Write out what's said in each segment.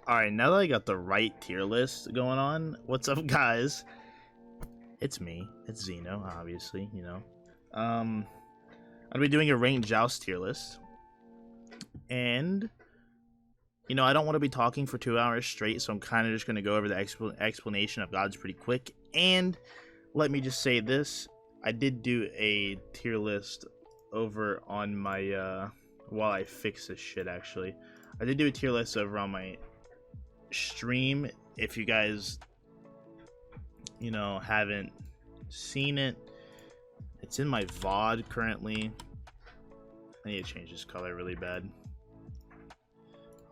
Alright, now that I got the right tier list going on, what's up, guys? It's me. It's Xeno, obviously, you know. I'll be doing a ranked Joust tier list. And, you know, I don't want to be talking for 2 hours straight, so I'm kind of just going to go over the explanation of gods pretty quick. And let me just say this. I did do a tier list over on my, while I fix this shit, actually. I did do a tier list over on my stream. If you guys, you know, haven't seen it, it's in my VOD currently. I need to change this color really bad.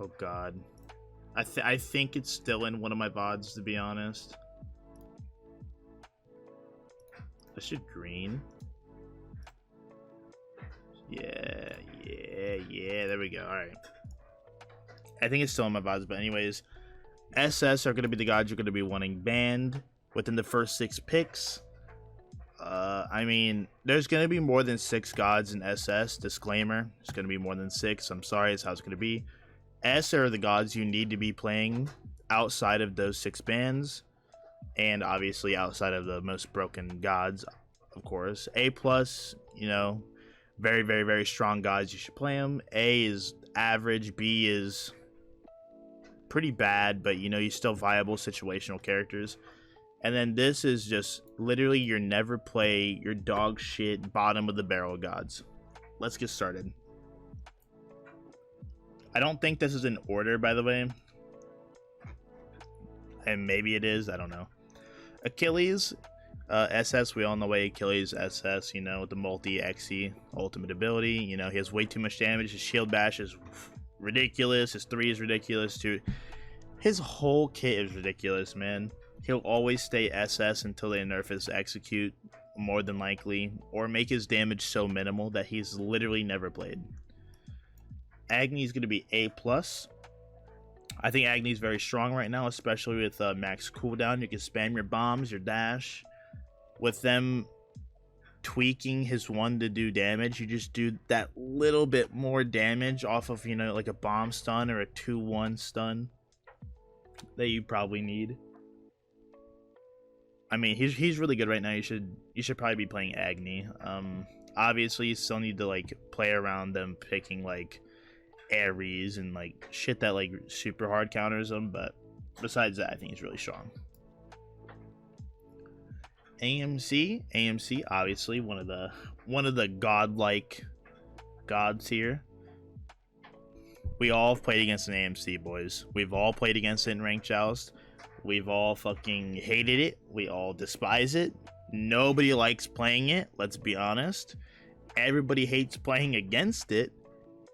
Oh god, I think it's still in one of my VODs, to be honest. Let's do green. Yeah, there we go. All right, I think it's still in my VODs, but anyways, SS are going to be the gods you're going to be wanting banned within the first 6 picks. I mean, there's going to be more than 6 gods in SS. Disclaimer, it's going to be more than 6. I'm sorry, it's how it's going to be. S are the gods you need to be playing outside of those 6 bans, and obviously outside of the most broken gods, of course. A+, you know, very, very, very strong gods. You should play them. A is average. B is pretty bad, but you know, you're still viable situational characters. And then this is just literally your never play, your dog shit, bottom of the barrel gods. Let's get started. I don't think this is in order, by the way. And maybe it is, I don't know. Achilles, SS, we all know why Achilles SS, you know, with the multi-XE ultimate ability. You know, he has way too much damage. His shield bash is ridiculous. His 3 is ridiculous too. His whole kit is ridiculous, man. He'll always stay SS until they nerf his execute, more than likely, or make his damage so minimal that he's literally never played. Agni is going to be A+. I think Agni is very strong right now, especially with max cooldown. You can spam your bombs, your dash. With them tweaking his 1 to do damage, you just do that little bit more damage off of, you know, like a bomb stun or a 2-1 stun that you probably need. I mean, he's really good right now. You should probably be playing Agni. Obviously, you still need to like play around them picking like Ares and like shit that like super hard counters them, but besides that, I think he's really strong. AMC, obviously one of the godlike gods here. We all have played against an AMC, boys. We've all played against it in ranked Joust. We've all fucking hated it. We all despise it. Nobody likes playing it, let's be honest. Everybody hates playing against it.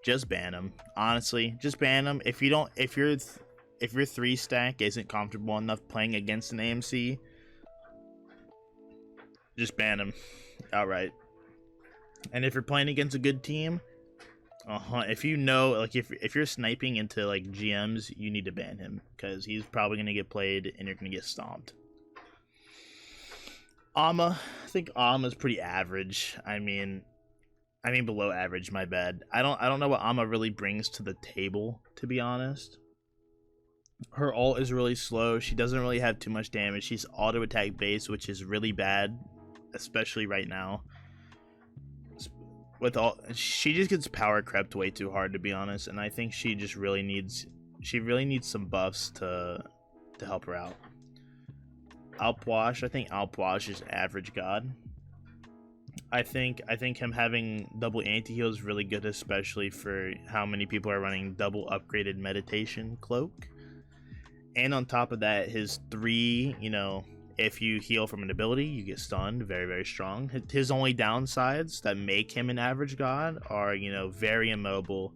Just ban them. Honestly, just ban them. If your 3 stack isn't comfortable enough playing against an AMC, just ban them outright. And if you're playing against a good team, if you know, like if you're sniping into like GMs, you need to ban him because he's probably gonna get played and you're gonna get stomped. Amma, I think Amma's pretty average. I mean below average, my bad. I don't know what Amma really brings to the table, to be honest. Her ult is really slow. She doesn't really have too much damage. She's auto attack based, which is really bad, especially right now. She just gets power crept way too hard, to be honest, and I think she just really needs some buffs to help her out. Alpwash, I think Alpwash is average god. I think him having double anti-heal is really good, especially for how many people are running double upgraded meditation cloak. And on top of that, his 3, you know, if you heal from an ability, you get stunned. Very, very strong. His only downsides that make him an average god are, you know, very immobile,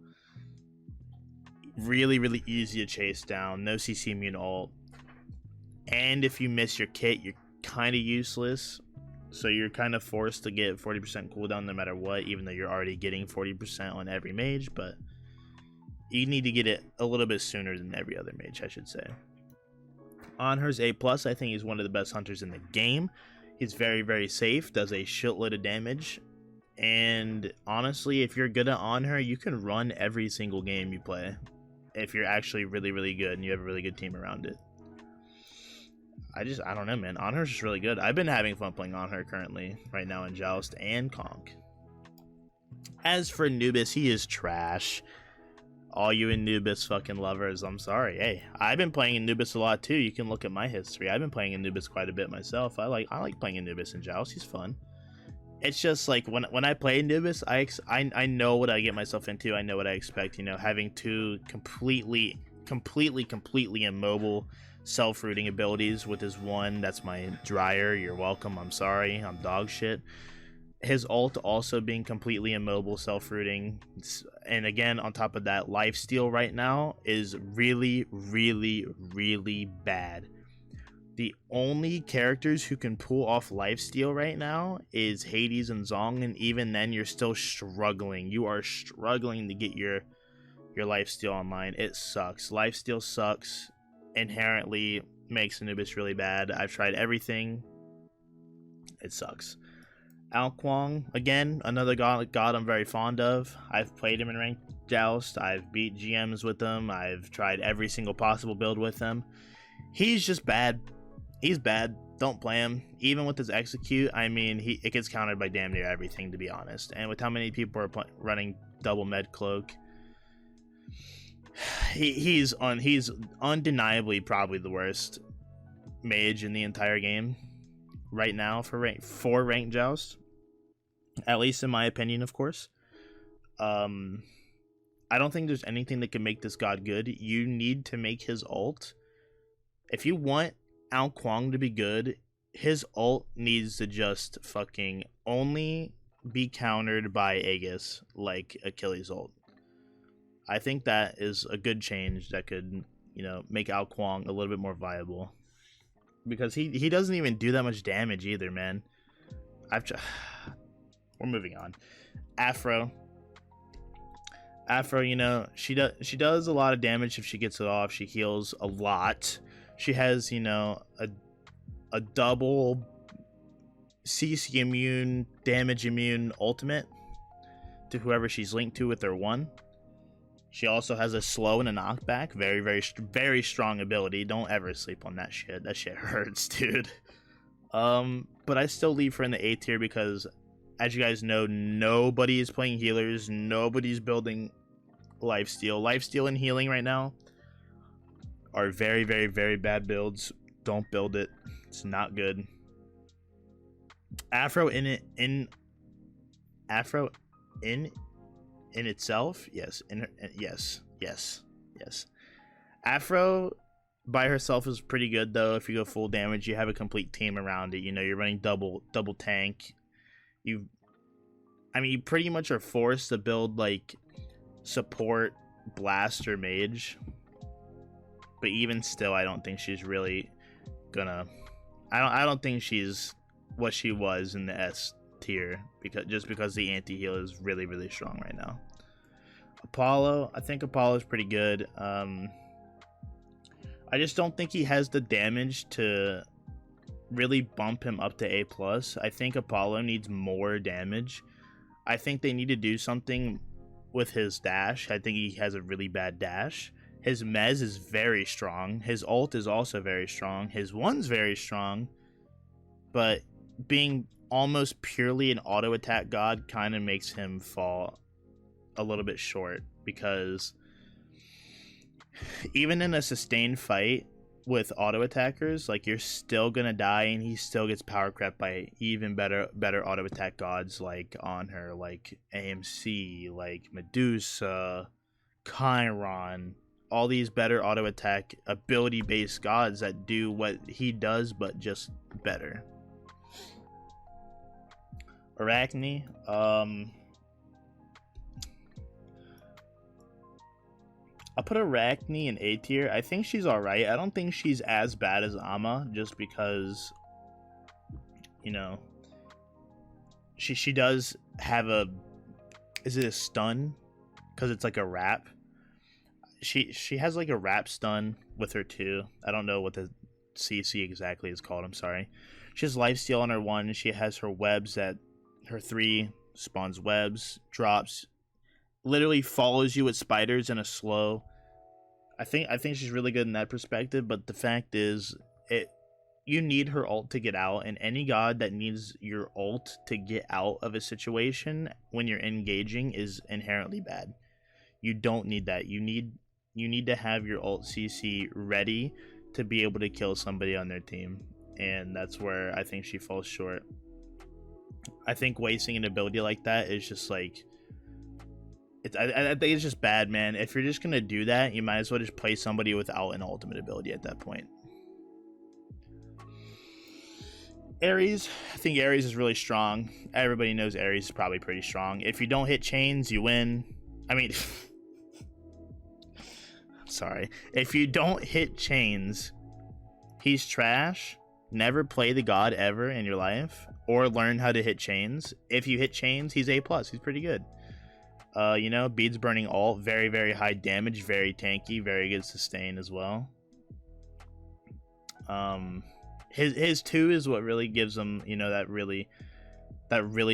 really, really easy to chase down, no CC immune ult, and if you miss your kit, you're kind of useless. So you're kind of forced to get 40% cooldown no matter what, even though you're already getting 40% on every mage, but you need to get it a little bit sooner than every other mage, I should say. Anhur's A+, I think he's one of the best hunters in the game. He's very, very safe, does a shitload of damage, and honestly, if you're good at Anhur, you can run every single game you play. if you're actually really, really good and you have a really good team around it. I don't know, man. Anher's just really good. I've been having fun playing Anher currently, right now in Joust and Conk. As for Anubis, he is trash. All you Anubis fucking lovers, I'm sorry. Hey, I've been playing Anubis a lot too. You can look at my history. I've been playing Anubis quite a bit myself. I like playing Anubis in Joust. He's fun. It's just like when I play Anubis, I know what I get myself into. I know what I expect. You know, having two completely immobile self-rooting abilities with his one. That's my dryer. You're welcome. I'm sorry. I'm dog shit. His ult also being completely immobile, self-rooting, and again on top of that, lifesteal right now is really bad. The only characters who can pull off lifesteal right now is Hades and Zong, and even then you're still struggling. You are struggling to get your lifesteal online. It sucks. Lifesteal sucks. Inherently makes Anubis really bad. I've tried everything. It sucks. Ao Kuang, again, another god I'm very fond of. I've played him in ranked Joust. I've beat GMs with him. I've tried every single possible build with him. He's just bad. He's bad. Don't play him. Even with his execute, I mean, it gets countered by damn near everything, to be honest. And with how many people are running double med cloak, he's undeniably probably the worst mage in the entire game right now for ranked Joust, at least in my opinion, of course. I don't think there's anything that can make this god good. You need to make his ult. If you want Ao Kuang to be good, his ult needs to just fucking only be countered by Aegis, like Achilles' ult. I think that is a good change that could, you know, make Ao Kuang a little bit more viable. Because he doesn't even do that much damage either, man. We're moving on. Afro, you know, she does a lot of damage if she gets it off. She heals a lot. She has, you know, a double CC immune, damage immune ultimate to whoever she's linked to with her one. She also has a slow and a knockback. Very strong ability. Don't ever sleep on that shit. That shit hurts, dude. But I still leave her in the A tier because, as you guys know, nobody is playing healers. Nobody's building lifesteal. Lifesteal and healing right now are very bad builds. Don't build it. It's not good. Afro in itself, yes. Yes. Afro by herself is pretty good though. If you go full damage, you have a complete team around it. You know, you're running double tank. You pretty much are forced to build like support, blast, or mage. But even still, I don't think she's really gonna. I don't think she's what she was in the S tier because the anti-heal is really strong right now. Apollo, I think Apollo's pretty good. I just don't think he has the damage to really bump him up to A+. I think Apollo needs more damage. I think they need to do something with his dash. I think he has a really bad dash. His mez is very strong. His ult is also very strong. His one's very strong. But being almost purely an auto attack god kind of makes him fall a little bit short, because even in a sustained fight with auto attackers, like, you're still gonna die, and he still gets power crept by even better auto attack gods like Anher, like AMC, like Medusa, Chiron, all these better auto attack ability based gods that do what he does but just better. Arachne, I'll put Arachne in A tier. I think she's alright. I don't think she's as bad as Ama, just because, you know, she does have a, is it a stun? Because it's like a wrap. She has like a wrap stun with her too. I don't know what the CC exactly is called. I'm sorry. She has lifesteal on her one. She has her webs that her 3 spawns webs, drops, literally follows you with spiders in a slow. I think she's really good in that perspective, but the fact is, you need her ult to get out, and any god that needs your ult to get out of a situation when you're engaging is inherently bad. You don't need that. You need to have your ult CC ready to be able to kill somebody on their team, and that's where I think she falls short. I think wasting an ability like that is just like, I think it's just bad, man. If you're just gonna do that, you might as well just play somebody without an ultimate ability at that point. Ares, I think Ares is really strong. Everybody knows Ares is probably pretty strong. If you don't hit chains, you win. I mean, sorry. If you don't hit chains, he's trash. Never play the god ever in your life, or learn how to hit chains. If you hit chains, he's A+. He's pretty good. You know, beads burning ult, very, very high damage, very tanky, very good sustain as well. His 2 is what really gives him, you know, that really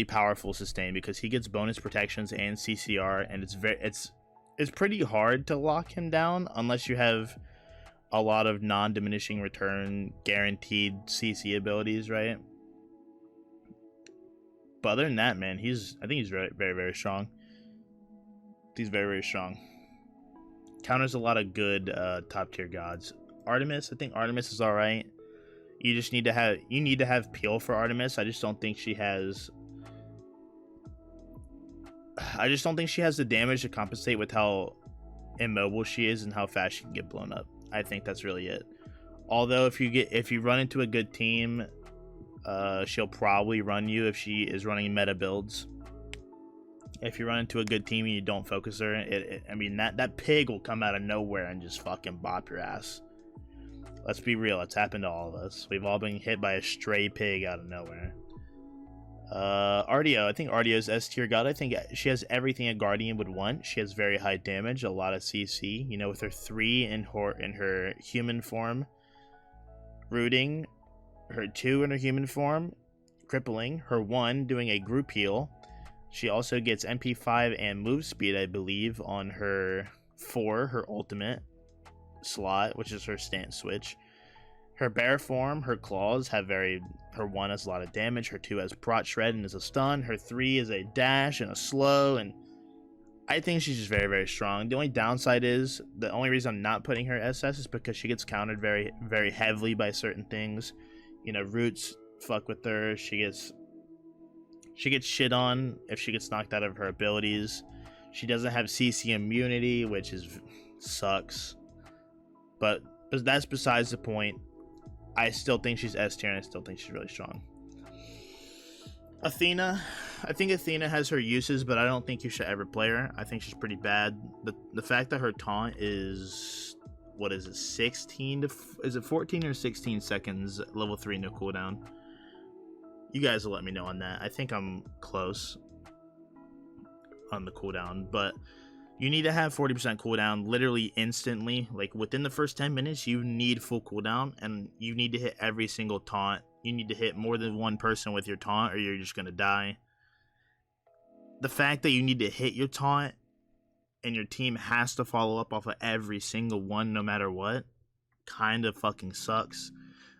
powerful sustain, because he gets bonus protections and CCR, and it's pretty hard to lock him down unless you have a lot of non-diminishing return guaranteed CC abilities, right? But other than that, man, I think he's very, very, very strong. He's very, very strong. Counters a lot of good top tier gods. Artemis, I think Artemis is all right. You just need to have peel for Artemis. I just don't think she has the damage to compensate with how immobile she is and how fast she can get blown up. I think that's really it. Although if you run into a good team, she'll probably run you if she is running meta builds. If you run into a good team and you don't focus her, I mean, that pig will come out of nowhere and just fucking bop your ass. Let's be real, it's happened to all of us. We've all been hit by a stray pig out of nowhere. Ardio, I think Ardio's S tier god. I think she has everything a Guardian would want. She has very high damage, a lot of CC. You know, with her 3 in her human form, rooting, her 2 in her human form, crippling, her 1 doing a group heal. She also gets MP5 and move speed, I believe, on her 4, her ultimate slot, which is her stance switch. Her bear form, her claws have her 1 has a lot of damage, her 2 has prot shred and is a stun, her 3 is a dash and a slow, and I think she's just very, very strong. The only downside is, the only reason I'm not putting her SS is because she gets countered very, very heavily by certain things. You know, roots fuck with her, she gets shit on if she gets knocked out of her abilities. She doesn't have CC immunity, which sucks. But that's besides the point. I still think she's S tier, and I still think she's really strong. Athena, I think Athena has her uses, but I don't think you should ever play her. I think she's pretty bad. The fact that her taunt is, what is it, 14 or 16 seconds, level 3 no cooldown. You guys will let me know on that. I think I'm close on the cooldown, but you need to have 40% cooldown literally instantly. Like within the first 10 minutes, you need full cooldown, and you need to hit every single taunt. You need to hit more than one person with your taunt, or you're just gonna die. The fact that you need to hit your taunt and your team has to follow up off of every single one no matter what kind of fucking sucks.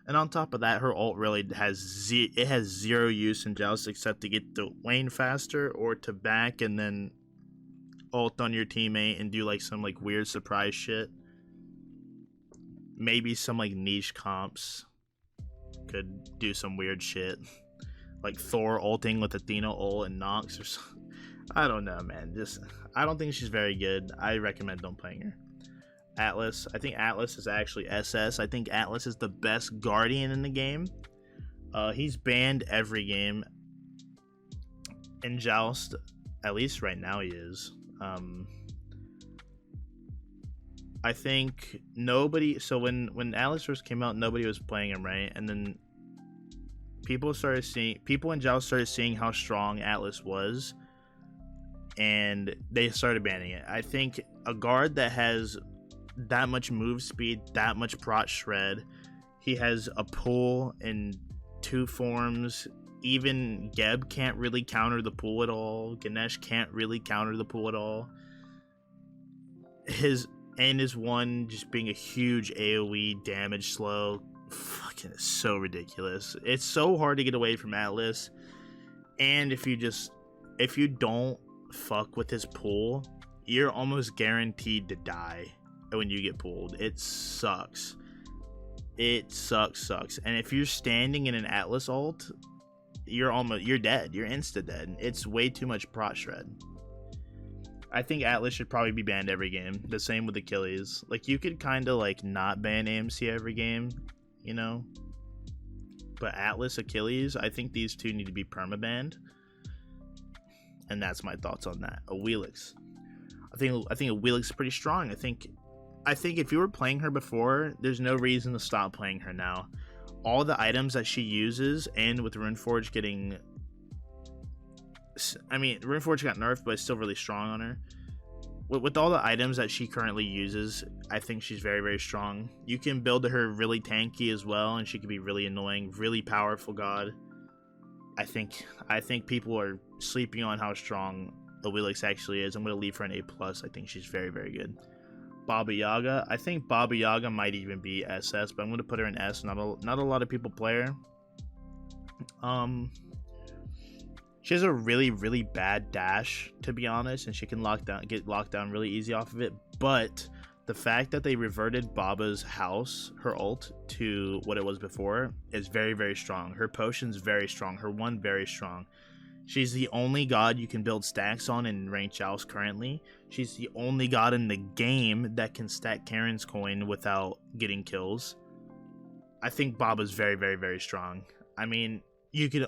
And on top of that, her ult really has zero use in Joust except to get the lane faster, or to back and then ult on your teammate and do like some like weird surprise shit. Maybe some like niche comps could do some weird shit, like Thor ulting with Athena ult and Nox or something. I don't know, man. I don't think she's very good. I recommend don't playing her. Atlas, I think Atlas is actually SS. I think Atlas is the best Guardian in the game. He's banned every game in Joust, at least right now he is. I think nobody, so when Atlas first came out, nobody was playing him, right? And then people in Joust started seeing how strong Atlas was, and they started banning it. I think a guard that has that much move speed, that much prot shred, he has a pull in 2 forms. Even Geb can't really counter the pull at all. Ganesh can't really counter the pull at all. and is one just being a huge AoE damage slow. Fucking is so ridiculous. It's so hard to get away from Atlas, and if you don't fuck with his pull, you're almost guaranteed to die when you get pulled. It sucks. It sucks. And if you're standing in an Atlas ult, you're dead. You're insta dead. It's way too much prot shred. I think Atlas should probably be banned every game. The same with Achilles. Like, you could kind of like not ban AMC every game, you know. But Atlas, Achilles, I think these two need to be permabanned. And that's my thoughts on that. Awilix. I think Awilix is pretty strong. I think if you were playing her before, there's no reason to stop playing her now. All the items that she uses, and with Runeforge getting... I mean, Runeforge got nerfed, but it's still really strong on her. With all the items that she currently uses, I think she's very, very strong. You can build her really tanky as well, and she can be really annoying, really powerful god. I think people are sleeping on how strong Awilix actually is. I'm going to leave her an A+. I think she's very, very good. Baba Yaga. I think Baba Yaga might even be SS, but I'm going to put her in S. Not a lot of people play her. She has a really, really bad dash, to be honest, and she can get locked down really easy off of it. But the fact that they reverted Baba's house, her ult, to what it was before is very, very strong. Her potion's very strong. Her one very strong. She's the only god you can build stacks on in ranked Joust currently. She's the only god in the game that can stack Karen's coin without getting kills. I think Baba's very, very, very strong. I mean, you can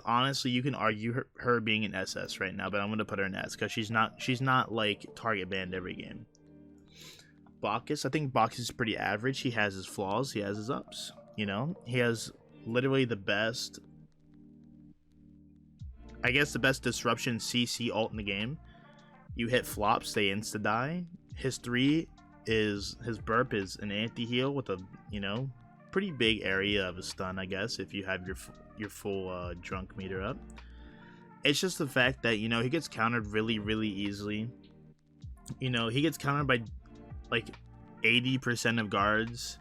argue her being an SS right now, but I'm gonna put her in S because she's not like target banned every game. Bacchus, I think Bacchus is pretty average. He has his flaws, he has his ups. You know, he has literally the best, I guess, the best disruption CC ult in the game. You hit flops, they insta die. His burp is an anti-heal with a, you know, pretty big area of a stun, I guess, if you have your full drunk meter up. It's just the fact that, you know, he gets countered really, really easily. You know, he gets countered by like 80% of guards.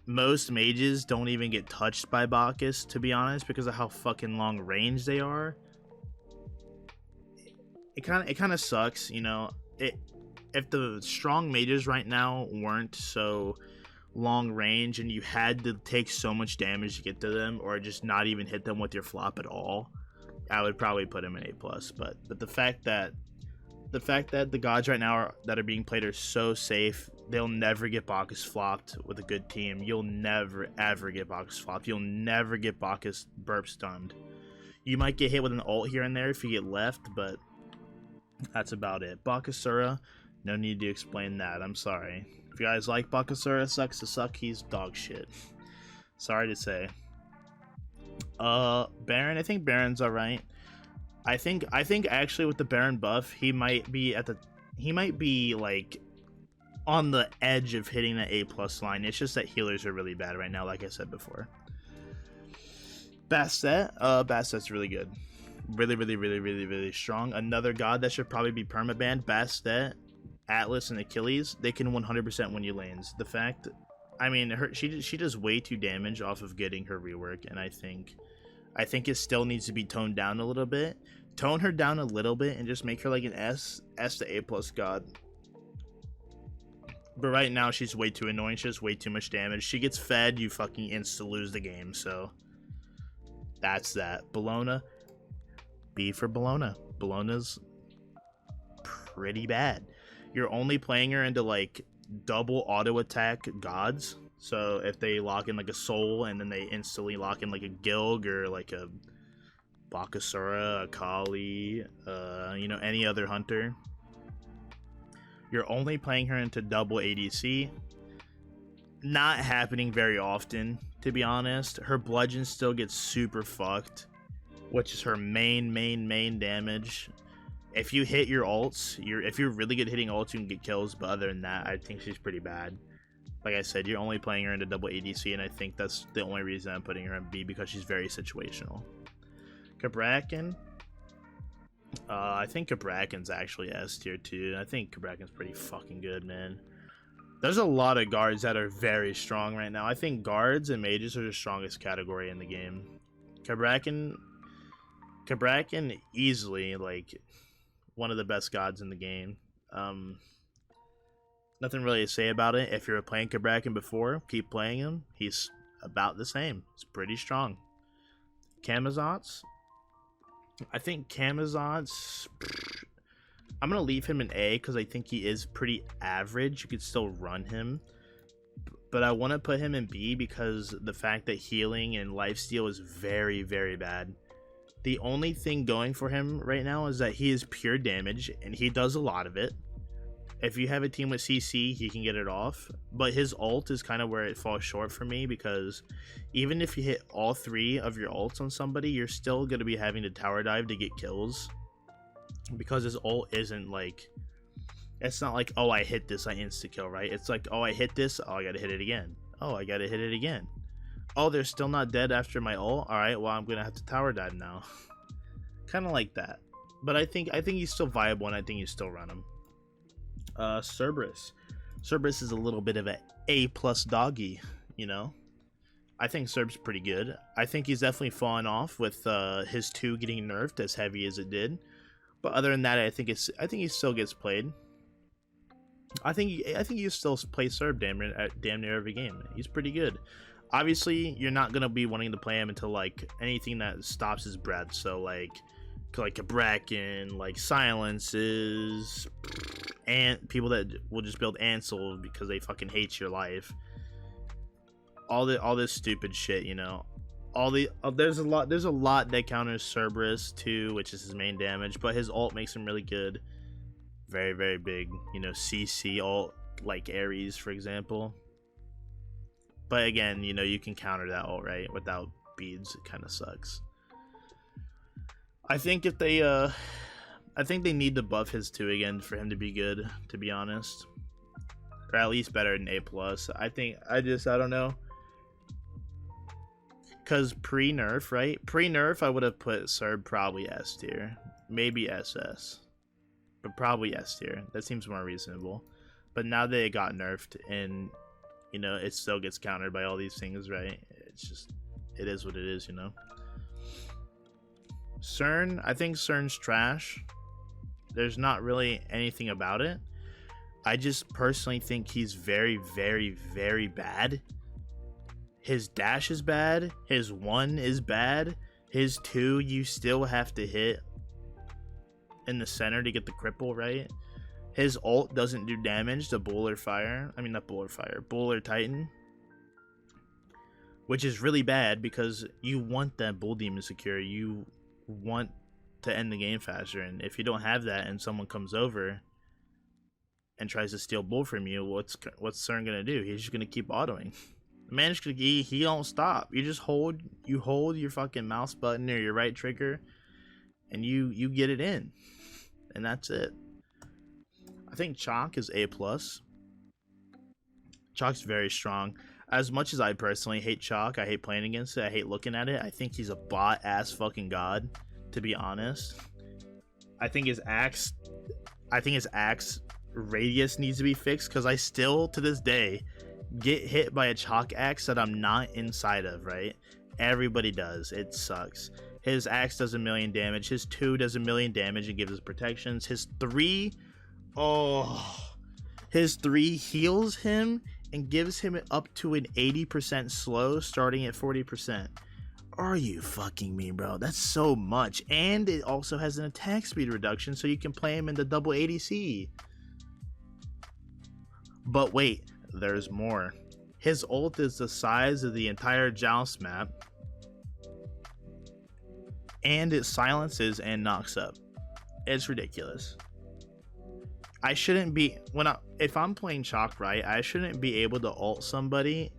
Most mages don't even get touched by Bacchus, to be honest, because of how fucking long range they are. It kind of sucks, you know. If the strong mages right now weren't so long range and you had to take so much damage to get to them, or just not even hit them with your flop at all, I would probably put him in A+. But the fact that the gods right now that are being played are so safe, they'll never get Bacchus flopped with a good team. You'll never ever get Bacchus flopped. You'll never get Bacchus burp stunned. You might get hit with an ult here and there if you get left, but that's about it. Bakasura, no need to explain that. I'm sorry. If you guys like Bakasura, sucks to suck. He's dog shit. Sorry to say. Baron, I think Baron's alright. I think actually with the Baron buff, he might be like on the edge of hitting the A+ line. It's just that healers are really bad right now, like I said before. Bastet, Bastet's really good. Really strong. Another god that should probably be permabanned. Bastet, Atlas, and Achilles, they can 100% win you lanes. The fact, I mean, she does way too damage off of getting her rework, and I think it still needs to be toned down a little bit. Tone her down a little bit and just make her like an S to A+ god. But right now she's way too annoying. She does way too much damage. She gets fed, you fucking insta lose the game. So that's that. Bologna, B for Bologna. Bologna's pretty bad. You're only playing her into like double auto attack gods. So if they lock in like a soul and then they instantly lock in like a Gilg or like a Bakasura, a Kali, you know, any other hunter, you're only playing her into double ADC. Not happening very often, to be honest. Her bludgeon still gets super fucked, which is her main damage. If you hit your ults, if you're really good at hitting ults, you can get kills, but other than that, I think she's pretty bad. Like I said, you're only playing her into double ADC, and I think that's the only reason I'm putting her in B, because she's very situational. Cabrakan, I think Cabrakan's actually S tier too. I think Cabrakan's pretty fucking good, man. There's a lot of guards that are very strong right now. I think guards and mages are the strongest category in the game. Cabrakan easily like one of the best gods in the game. Nothing really to say about it. If you were playing Cabrakan before, keep playing him. He's about the same. It's pretty strong. Camazotz. I think Camazotz, I'm going to leave him in A because I think he is pretty average. You could still run him. But I want to put him in B because the fact that healing and lifesteal is very, very bad. The only thing going for him right now is that he is pure damage, and he does a lot of it. If you have a team with CC, he can get it off. But his ult is kind of where it falls short for me, because even if you hit all 3 of your ults on somebody, you're still going to be having to tower dive to get kills. Because his ult isn't like... It's not like, oh, I hit this, I insta-kill, right? It's like, oh, I hit this, oh, I gotta hit it again. Oh, I gotta hit it again. Oh, they're still not dead after my ult? Alright, well, I'm gonna have to tower dive now. Kind of like that. But I think he's still viable, and I think you still run him. Cerberus. Cerberus is a little bit of a A+ doggy, you know? I think Cerb's pretty good. I think he's definitely fallen off with his 2 getting nerfed as heavy as it did. But other than that, I think he still gets played. I think you still play Cerb damn near every game. He's pretty good. Obviously, you're not gonna be wanting to play him until like anything that stops his breath. So like a Bracken, like silences, and people that will just build Ansel because they fucking hate your life. All this stupid shit, you know. There's a lot that counters Cerberus too, which is his main damage, but his ult makes him really good. Very, very big, you know, CC ult, like Ares, for example. But again, you know, you can counter that ult, right? Without beads, it kind of sucks. I think if they, I think they need to buff his 2 again for him to be good, to be honest. Or at least better than A+. I don't know. Because pre-nerf, right? Pre-nerf, I would have put Cerb probably S tier. Maybe SS. But probably S tier. That seems more reasonable. But now that it got nerfed and, you know, it still gets countered by all these things, right? It's just, it is what it is, you know? CERN, I think CERN's trash. There's not really anything about it. I just personally think he's very, very, very bad. His dash is bad. His 1 is bad. His 2, you still have to hit in the center to get the cripple, right? His ult doesn't do damage to Bull or Fire. I mean, not Bull or Fire. Bull or Titan. Which is really bad because you want that Bull Demon secure. You want to end the game faster. And if you don't have that and someone comes over and tries to steal Bull from you, what's CERN going to do? He's just going to keep autoing. Manage to he don't stop. You just hold your fucking mouse button or your right trigger and you get it in. And that's it. I think Chalk is A+. Chalk's very strong. As much as I personally hate Chalk, I hate playing against it, I hate looking at it, I think he's a bot ass fucking god, to be honest. I think his axe radius needs to be fixed because I still to this day get hit by a Chalk axe that I'm not inside of, right? Everybody does. It sucks. His axe does 1 million damage. His 2 does 1 million damage and gives us protections. His 3, his 3 heals him and gives him up to an 80% slow, starting at 40%. Are you fucking me, bro? That's so much. And it also has an attack speed reduction, so you can play him in the double ADC. But wait, there's more. His ult is the size of the entire Joust map. And it silences and knocks up. It's ridiculous. I shouldn't be if I'm playing Chalk right, I shouldn't be able to ult somebody.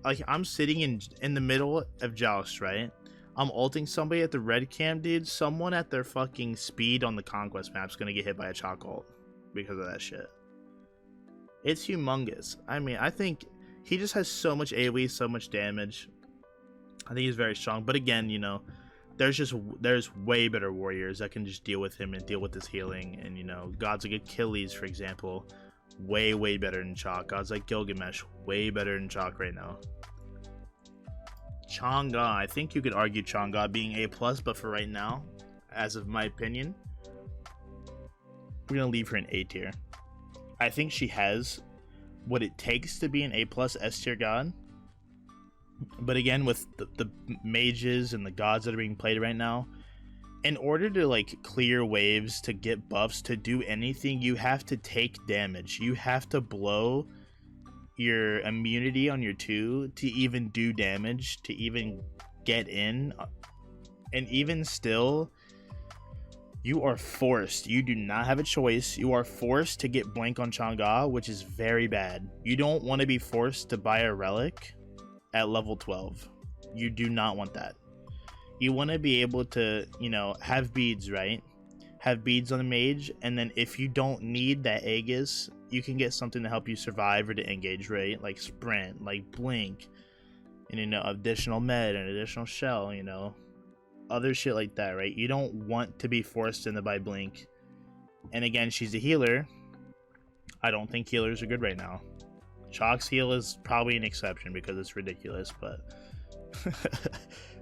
Like I'm sitting in the middle of Joust, right? I'm ulting somebody at the red cam, dude. Someone at their fucking speed on the Conquest map's gonna get hit by a Chalk ult because of that shit. It's humongous. I mean, I think he just has so much AoE, so much damage. I think he's very strong. But again, you know, there's way better warriors that can just deal with him and deal with his healing. And you know, gods like Achilles, for example, way better than Chalk. Gods like Gilgamesh, way better than Chalk right now. Chang'e, I think you could argue Chang'e being A+, but for right now, as of my opinion, we're gonna leave her in A tier. I think she has what it takes to be an A+ S tier god. But again, with the mages and the gods that are being played right now, in order to like clear waves, to get buffs, to do anything, you have to take damage. You have to blow your immunity on your 2 to even do damage, to even get in. And even still, you are forced. You do not have a choice. You are forced to get blank on Chang'e, which is very bad. You don't want to be forced to buy a relic at level 12. You do not want that. You want to be able to, you know, have beads, right? Have beads on the mage, and then if you don't need that Aegis, you can get something to help you survive or to engage, right? Like sprint, like blink, and, you know, additional med and additional shell, you know, other shit like that, right? You don't want to be forced into by blink. And again, she's a healer. I don't think healers are good right now. Chalk's heal is probably an exception because it's ridiculous, but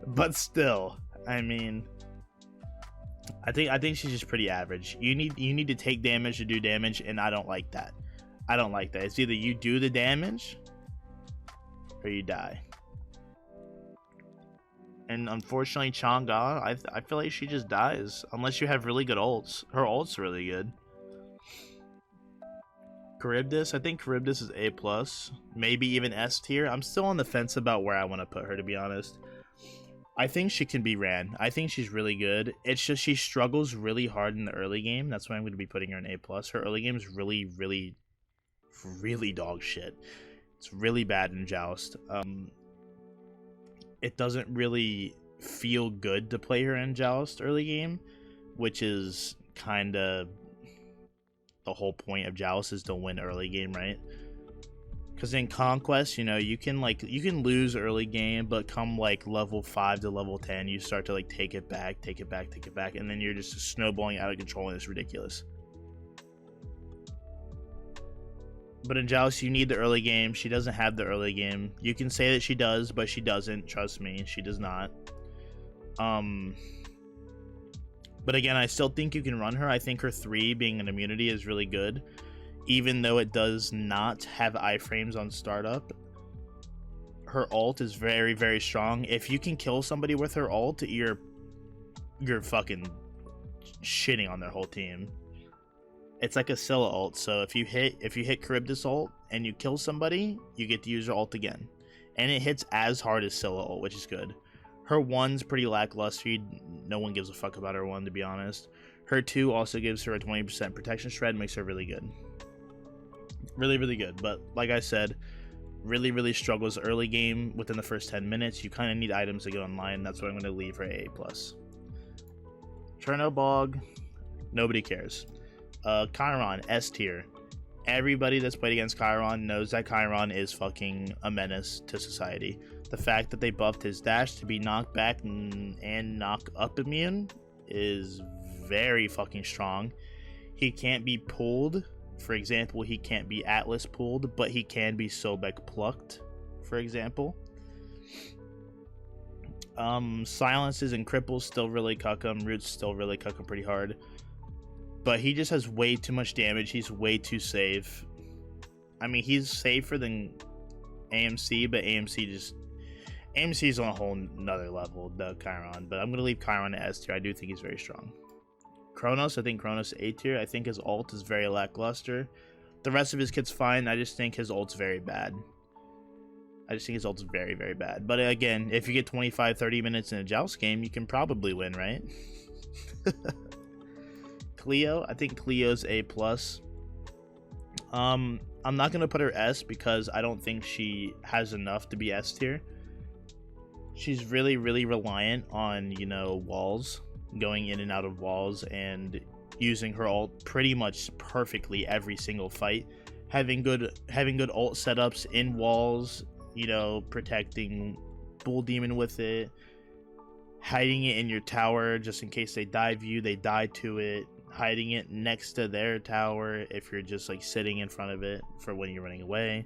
but still, I mean, I think she's just pretty average. You need to take damage to do damage, and I don't like that. I don't like that. It's either you do the damage or you die. And unfortunately, Chang'e, I feel like she just dies unless you have really good ults. Her ult's really good. Charybdis, I think Charybdis is A+, maybe even S tier. I'm still on the fence about where I want to put her, to be honest. I think she can be ran. I think she's really good. It's just she struggles really hard in the early game. That's why I'm going to be putting her in A+. Her early game is really dog shit. It's really bad in Joust. It doesn't really feel good to play her in Joust early game, which is kind of the whole point of Joust, is to win early game, right? Because in Conquest, you know, you can lose early game, but come like level 5 to level 10, you start to like take it back, and then you're just snowballing out of control, and it's ridiculous. But in Joust, you need the early game. She doesn't have the early game. You can say that she does, but she doesn't. Trust me, she does not. But again, I still think you can run her. I think her 3 being an immunity is really good, even though it does not have iframes on startup. Her ult is very strong. If you can kill somebody with her ult, you're fucking shitting on their whole team. It's like a Scylla ult, so if you hit Charybdis ult and you kill somebody, you get to use your ult again. And it hits as hard as Scylla ult, which is good. Her 1's pretty lackluster. No one gives a fuck about her 1, to be honest. Her 2 also gives her a 20% protection shred, makes her really good. Really good. But like I said, really struggles early game within the first 10 minutes. You kind of need items to get online. That's why I'm going to leave her A+. Chernobog, nobody cares. Chiron, S tier. Everybody that's played against Chiron knows that Chiron is fucking a menace to society. The fact that they buffed his dash to be knocked back and knock up immune is very fucking strong. He can't be pulled. For example, he can't be Atlas pulled, but he can be Sobek plucked, for example. Silences and cripples still really cuck him. Roots still really cuck him pretty hard. But he just has way too much damage. He's way too safe. I mean, he's safer than AMC, but AMC is on a whole nother level, the Chiron. But I'm going to leave Chiron at S tier. I do think he's very strong. Kronos, I think Kronos A tier. I think his ult is very lackluster. The rest of his kit's fine. I just think his ult's very bad. Very bad. But again, if you get 25-30 minutes in a Joust game, you can probably win, right? Cleo, I think Cleo's A+. I'm not going to put her S because I don't think she has enough to be S tier. She's really reliant on, you know, walls, going in and out of walls, and using her ult pretty much perfectly every single fight. Having good ult setups in walls, you know, protecting Bull Demon with it, hiding it in your tower just in case they dive you, they die to it. hiding it next to their tower if you're just like sitting in front of it for when you're running away,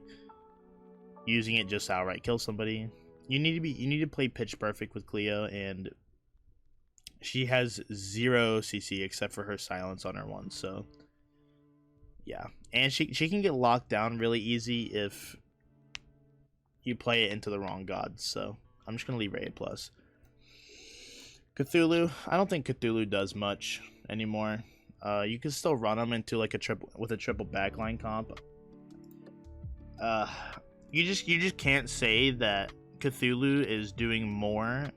using it just to outright kill somebody. You need to play pitch perfect with Cleo, and she has 0 CC except for her silence on her one, so yeah. And she can get locked down really easy if you play it into the wrong gods, so I'm just gonna leave her A+. Cthulhu, I don't think Cthulhu does much anymore. You can still run them into like a triple backline comp. You just can't say that Cthulhu is doing more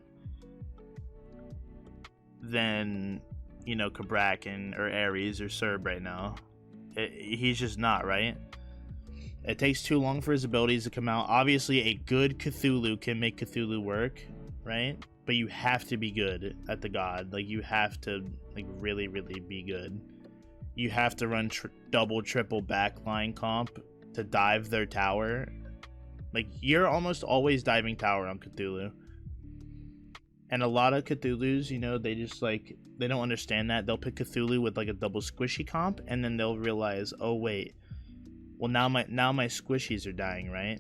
than, you know, Kabrak or Ares or Serb right now. He's just not, right? It takes too long for his abilities to come out. Obviously, a good Cthulhu can make Cthulhu work, right? But you have to be good at the god. Like, you have to like really be good. You have to run double, triple backline comp to dive their tower. Like, you're almost always diving tower on Cthulhu. And a lot of Cthulhus, you know, they just like, they don't understand that. They'll pick Cthulhu with like a double squishy comp, and then they'll realize, oh wait, well now my squishies are dying, right?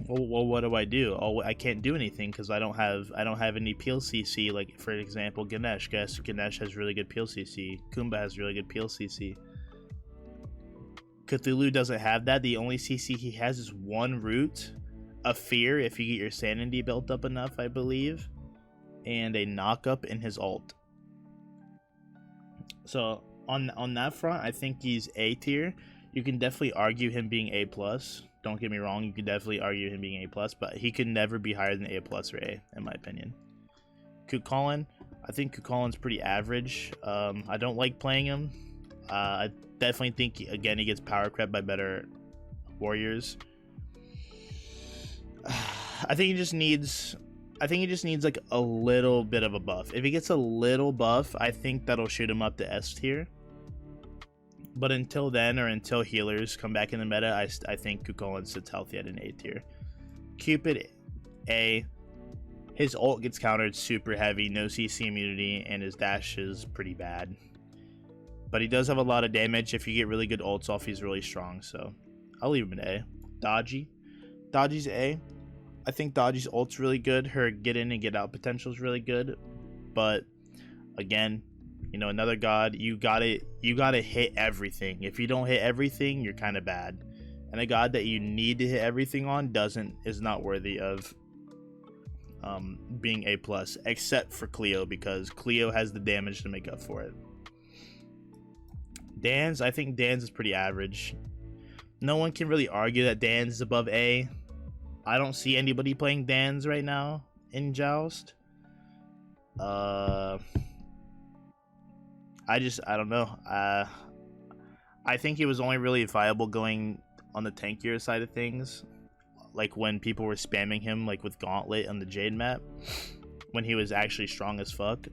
Well, what do? Oh, I can't do anything because I don't have any peel CC. Like, for example, Ganesh. Ganesh has really good peel CC. Kumba has really good peel CC. Cthulhu doesn't have that. The only CC he has is 1 root, a fear if you get your sanity built up enough, I believe, and a knock up in his ult. So on that front, I think he's A tier. You can definitely argue him being A+. Don't get me wrong, you could definitely argue him being A+, but he could never be higher than A+ or A, in my opinion. Kukulkan, I think Kukulkan's pretty average. I don't like playing him. I definitely think, again, he gets power crept by better warriors. I think he just needs like a little bit of a buff. If he gets a little buff, I think that'll shoot him up to S tier. But until then, or until healers come back in the meta, I think Kukulkan sits healthy at an A tier. Cupid, A. His ult gets countered super heavy, no CC immunity, and his dash is pretty bad. But he does have a lot of damage. If you get really good ults off, he's really strong, so I'll leave him an A. Dodgy's A. I think Dodgy's ult's really good. Her get in and get out potential is really good. But again, you know, another god, you gotta hit everything. If you don't hit everything, you're kind of bad. And a god that you need to hit everything on is not worthy of being A+, except for Cleo, because Cleo has the damage to make up for it. Dan's, I think Dan's is pretty average. No one can really argue that Dan's is above A. I don't see anybody playing Dan's right now in Joust. I don't know. I think he was only really viable going on the tankier side of things, like when people were spamming him like with Gauntlet on the Jade map, when he was actually strong as fuck.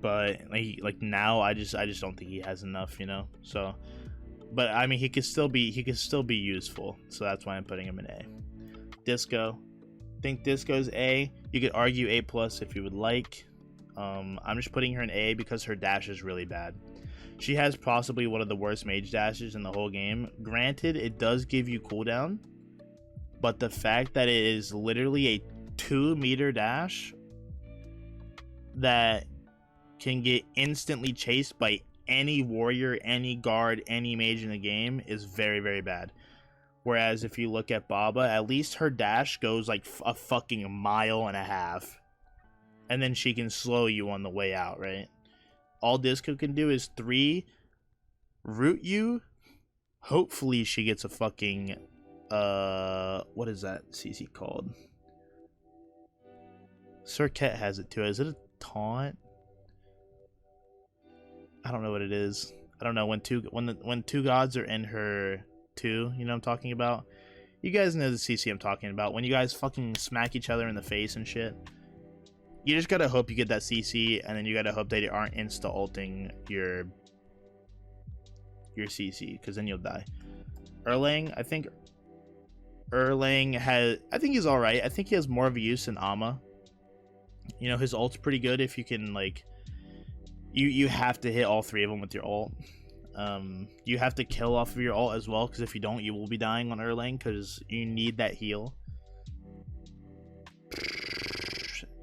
But like now, I just don't think he has enough, you know. So, but I mean, he could still be useful. So that's why I'm putting him in A. Disco, I think Disco's A. You could argue A+ if you would like. I'm just putting her in A because her dash is really bad. She has possibly one of the worst mage dashes in the whole game. Granted, it does give you cooldown, but the fact that it is literally a 2-meter dash that can get instantly chased by any warrior, any guard, any mage in the game is very, very bad. Whereas if you look at Baba, at least her dash goes like a fucking 1.5 miles. And then she can slow you on the way out, right? All Disco can do is 3, root you. Hopefully she gets a fucking, what is that CC called? Circuit has it too. Is it a taunt? I don't know what it is. I don't know, when two gods are in her 2, you know what I'm talking about? You guys know the CC I'm talking about. When you guys fucking smack each other in the face and shit. You just gotta hope you get that CC, and then you gotta hope they aren't insta-ulting your CC, because then you'll die. Erlang, I think he's alright. I think he has more of a use than Amma. You know, his ult's pretty good if you can, like, you have to hit all 3 of them with your ult. You have to kill off of your ult as well, because if you don't, you will be dying on Erlang, because you need that heal.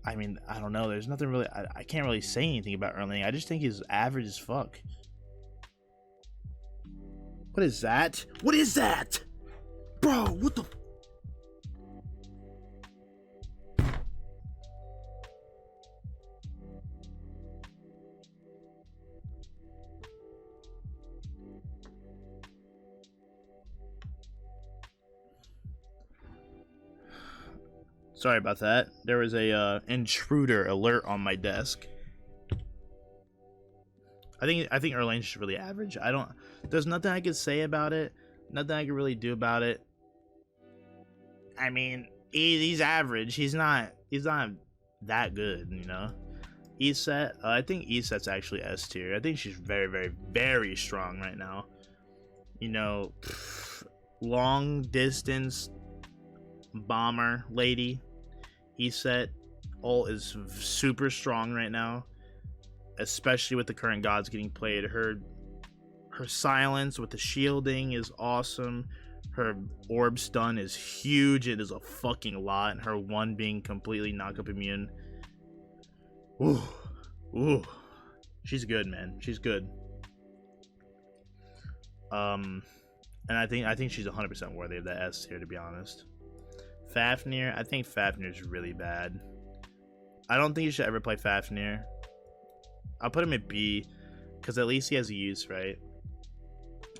I mean, I don't know. There's nothing really... I can't really say anything about Erlang. I just think he's average as fuck. What is that? What is that? Bro, what the... Sorry about that. There was a intruder alert on my desk. I think Erlane's just really average. There's nothing I could say about it. Nothing I can really do about it. I mean, he's average. He's not that good, you know. ESET, I think ESET's actually S tier. I think she's very, very, very strong right now. You know, long distance bomber lady. ESET ult is super strong right now, especially with the current gods getting played. Her silence with the shielding is awesome. Her orb stun is huge. It is a fucking lot. And her 1 being completely knock-up immune. Ooh. She's good, man. She's good. And I think she's 100% worthy of that S tier, to be honest. Fafnir, I think Fafnir's really bad. I don't think you should ever play Fafnir. I'll put him at B, because at least he has a use, right?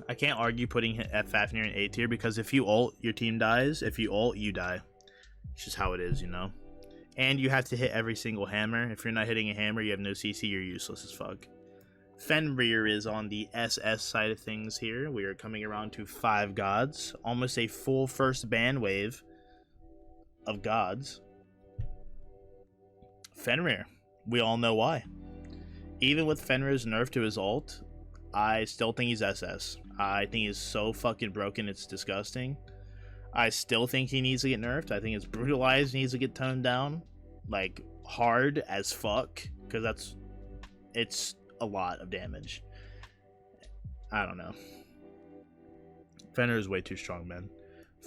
I can't argue putting Fafnir in A tier, because if you ult, your team dies. If you ult, you die. It's just how it is, you know? And you have to hit every single hammer. If you're not hitting a hammer, you have no CC, you're useless as fuck. Fenrir is on the SS side of things here. We are coming around to 5 gods. Almost a full first ban wave of gods. Fenrir. We all know why. Even with Fenrir's nerf to his ult, I still think he's SS. I think he's so fucking broken, it's disgusting. I still think he needs to get nerfed. I think his brutalized needs to get toned down, like, hard as fuck, because it's a lot of damage. I don't know. Fenrir is way too strong, man.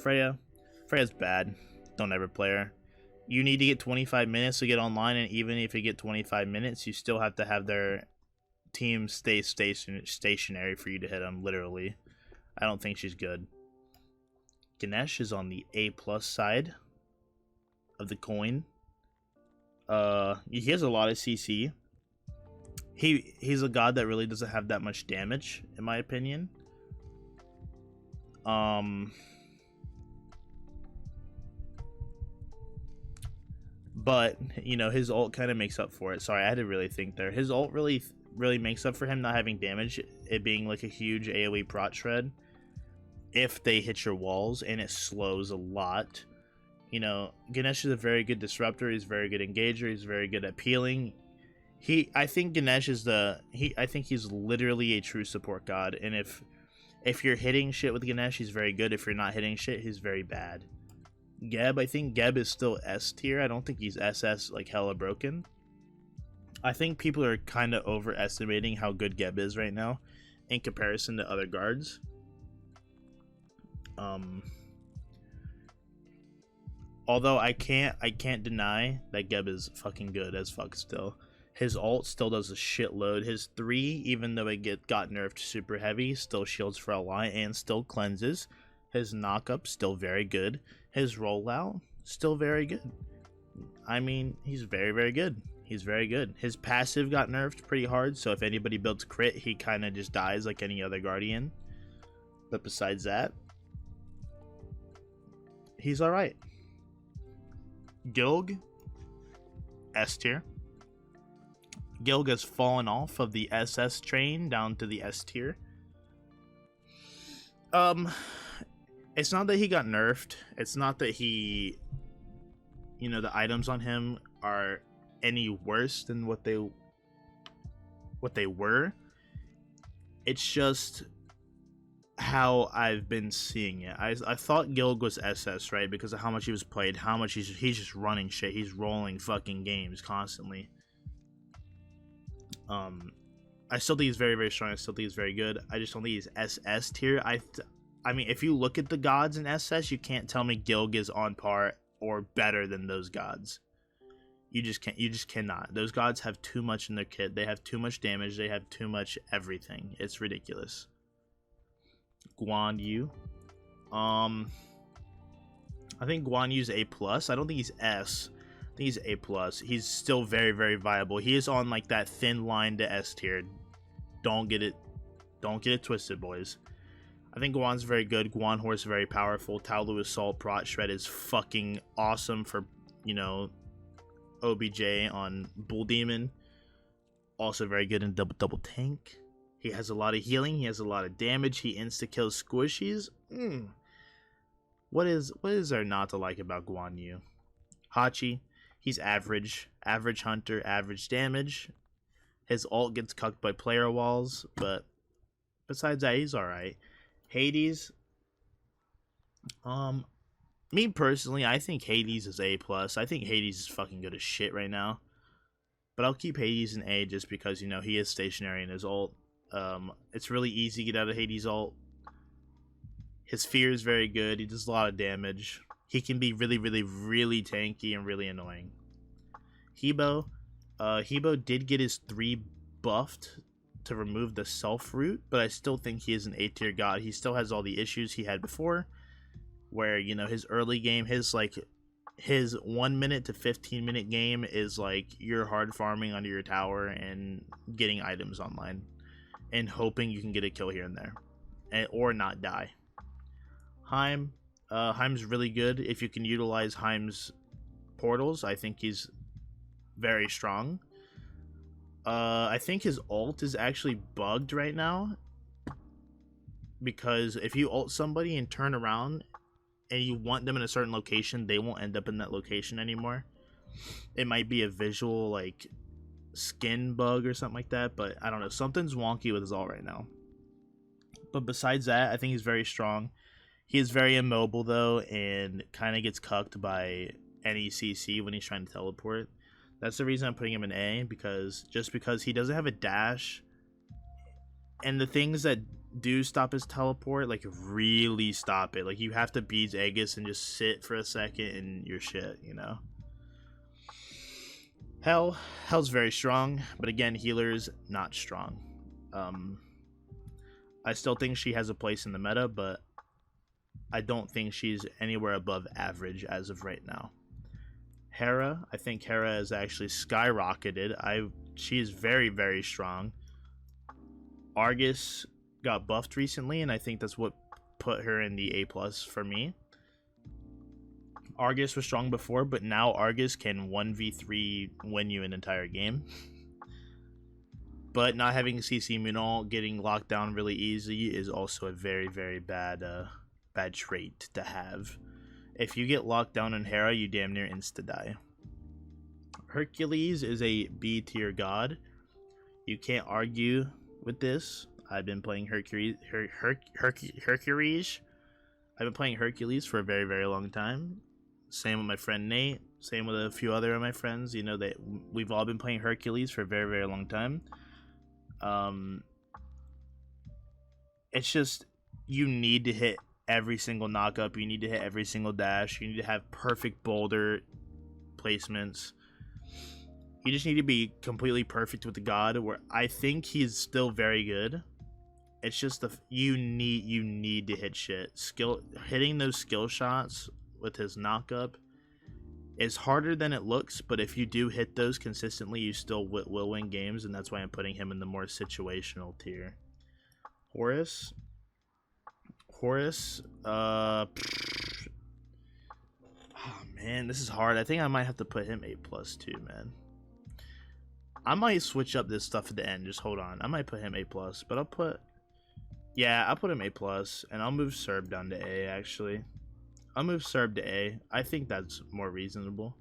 Freya's bad. Don't ever play her. You need to get 25 minutes to get online, and even if you get 25 minutes, you still have to have their team stay stationary for you to hit them, literally. I don't think she's good. Ganesh is on the A+ side of the coin. He has a lot of CC. He's a god that really doesn't have that much damage, in my opinion. But, you know, his ult kind of makes up for it. Sorry, I had to really think there. His ult really makes up for him not having damage, it being like a huge AoE prot shred if they hit your walls, and it slows a lot. You know, Ganesh is a very good disruptor. He's a very good engager. He's very good at peeling. I think Ganesh is I think he's literally a true support god. And if you're hitting shit with Ganesh, he's very good. If you're not hitting shit, he's very bad. Geb, I think Geb is still S tier. I don't think he's SS like hella broken. I think people are kind of overestimating how good Geb is right now in comparison to other guards. Although I can't deny that Geb is fucking good as fuck still. His ult still does a shitload. His 3, even though it got nerfed super heavy, still shields for a lot and still cleanses. His knockup still very good. His rollout still very good. I mean, he's very, very good. He's very good. His passive got nerfed pretty hard, so if anybody builds crit, he kind of just dies like any other guardian. But besides that, he's alright. Gilg, S tier. Gilg has fallen off of the SS train down to the S tier. It's not that he got nerfed. It's not that he, you know, the items on him are any worse than what they were. It's just how I've been seeing it. I thought Gilg was SS, right, because of how much he was played, how much he's just running shit. He's rolling fucking games constantly. I still think he's very, very strong. I still think he's very good. I just don't think he's SS tier. I mean, if you look at the gods in SS, you can't tell me Gilg is on par or better than those gods. You just can't. You just cannot. Those gods have too much in their kit. They have too much damage. They have too much everything. It's ridiculous. Guan Yu. I think Guan Yu's A plus. I don't think he's S. I think he's A plus. He's still very, very viable. He is on like that thin line to S tier. Don't get it twisted, boys. I think Guan's very good. Guan Horse very powerful. Taolu Assault Prot Shred is fucking awesome for, you know, OBJ on Bull Demon. Also very good in double tank. He has a lot of healing. He has a lot of damage. He insta kills squishies. What is there not to like about Guan Yu? Hachi, he's average hunter, average damage. His ult gets cucked by player walls, but besides that, he's alright. Hades, me personally, I think Hades is A plus. I think Hades is fucking good as shit right now. But I'll keep Hades in A just because, you know, he is stationary in his ult. It's really easy to get out of Hades' ult. His fear is very good. He does a lot of damage. He can be really, really, really tanky and really annoying. Hebo. Hebo did get his 3 buffed to remove the self root, but I still think he is an A tier god. He still has all the issues he had before, where, you know, his early game, his 1 minute to 15 minute game is like you're hard farming under your tower and getting items online and hoping you can get a kill here and there, or not die. Heim. Heim's really good if you can utilize Heim's portals. I think he's very strong. I think his ult is actually bugged right now, because if you ult somebody and turn around and you want them in a certain location, they won't end up in that location anymore. It might be a visual like skin bug or something like that, but I don't know, something's wonky with his ult right now. But besides that, I think he's very strong. He is very immobile though, and kind of gets cucked by any CC when he's trying to teleport. That's the reason I'm putting him in A, because he doesn't have a dash, and the things that do stop his teleport like really stop it. Like you have to beat Aegis and just sit for a second and you're shit, you know. Hell's very strong, but again, healer's not strong. I still think she has a place in the meta, but I don't think she's anywhere above average as of right now. Hera, I think Hera has actually skyrocketed. She is very, very strong. Argus got buffed recently, and I think that's what put her in the A plus for me. Argus was strong before, but now Argus can 1v3 win you an entire game. But not having CC Munal getting locked down really easy is also a very, very bad trait to have. If you get locked down in Hera, you damn near insta-die. Hercules is a B tier god. You can't argue with this. I've been playing Hercules. I've been playing Hercules for a very, very long time. Same with my friend Nate. Same with a few other of my friends. You know, that we've all been playing Hercules for a very, very long time. It's just, you need to hit every single knockup. You need to hit every single dash. You need to have perfect boulder placements. You just need to be completely perfect with the god, where I think he's still very good. It's just you need to hit shit. Hitting those skill shots with his knockup is harder than it looks, but if you do hit those consistently, you still will win games, and that's why I'm putting him in the more situational tier. Horus, oh man, this is hard. I think I might have to put him A plus too, man. I might switch up this stuff at the end. Just hold on. I might put him A plus, but I'll put him A plus, and I'll move Serb down to A. Actually, I'll move Serb to A. I think that's more reasonable.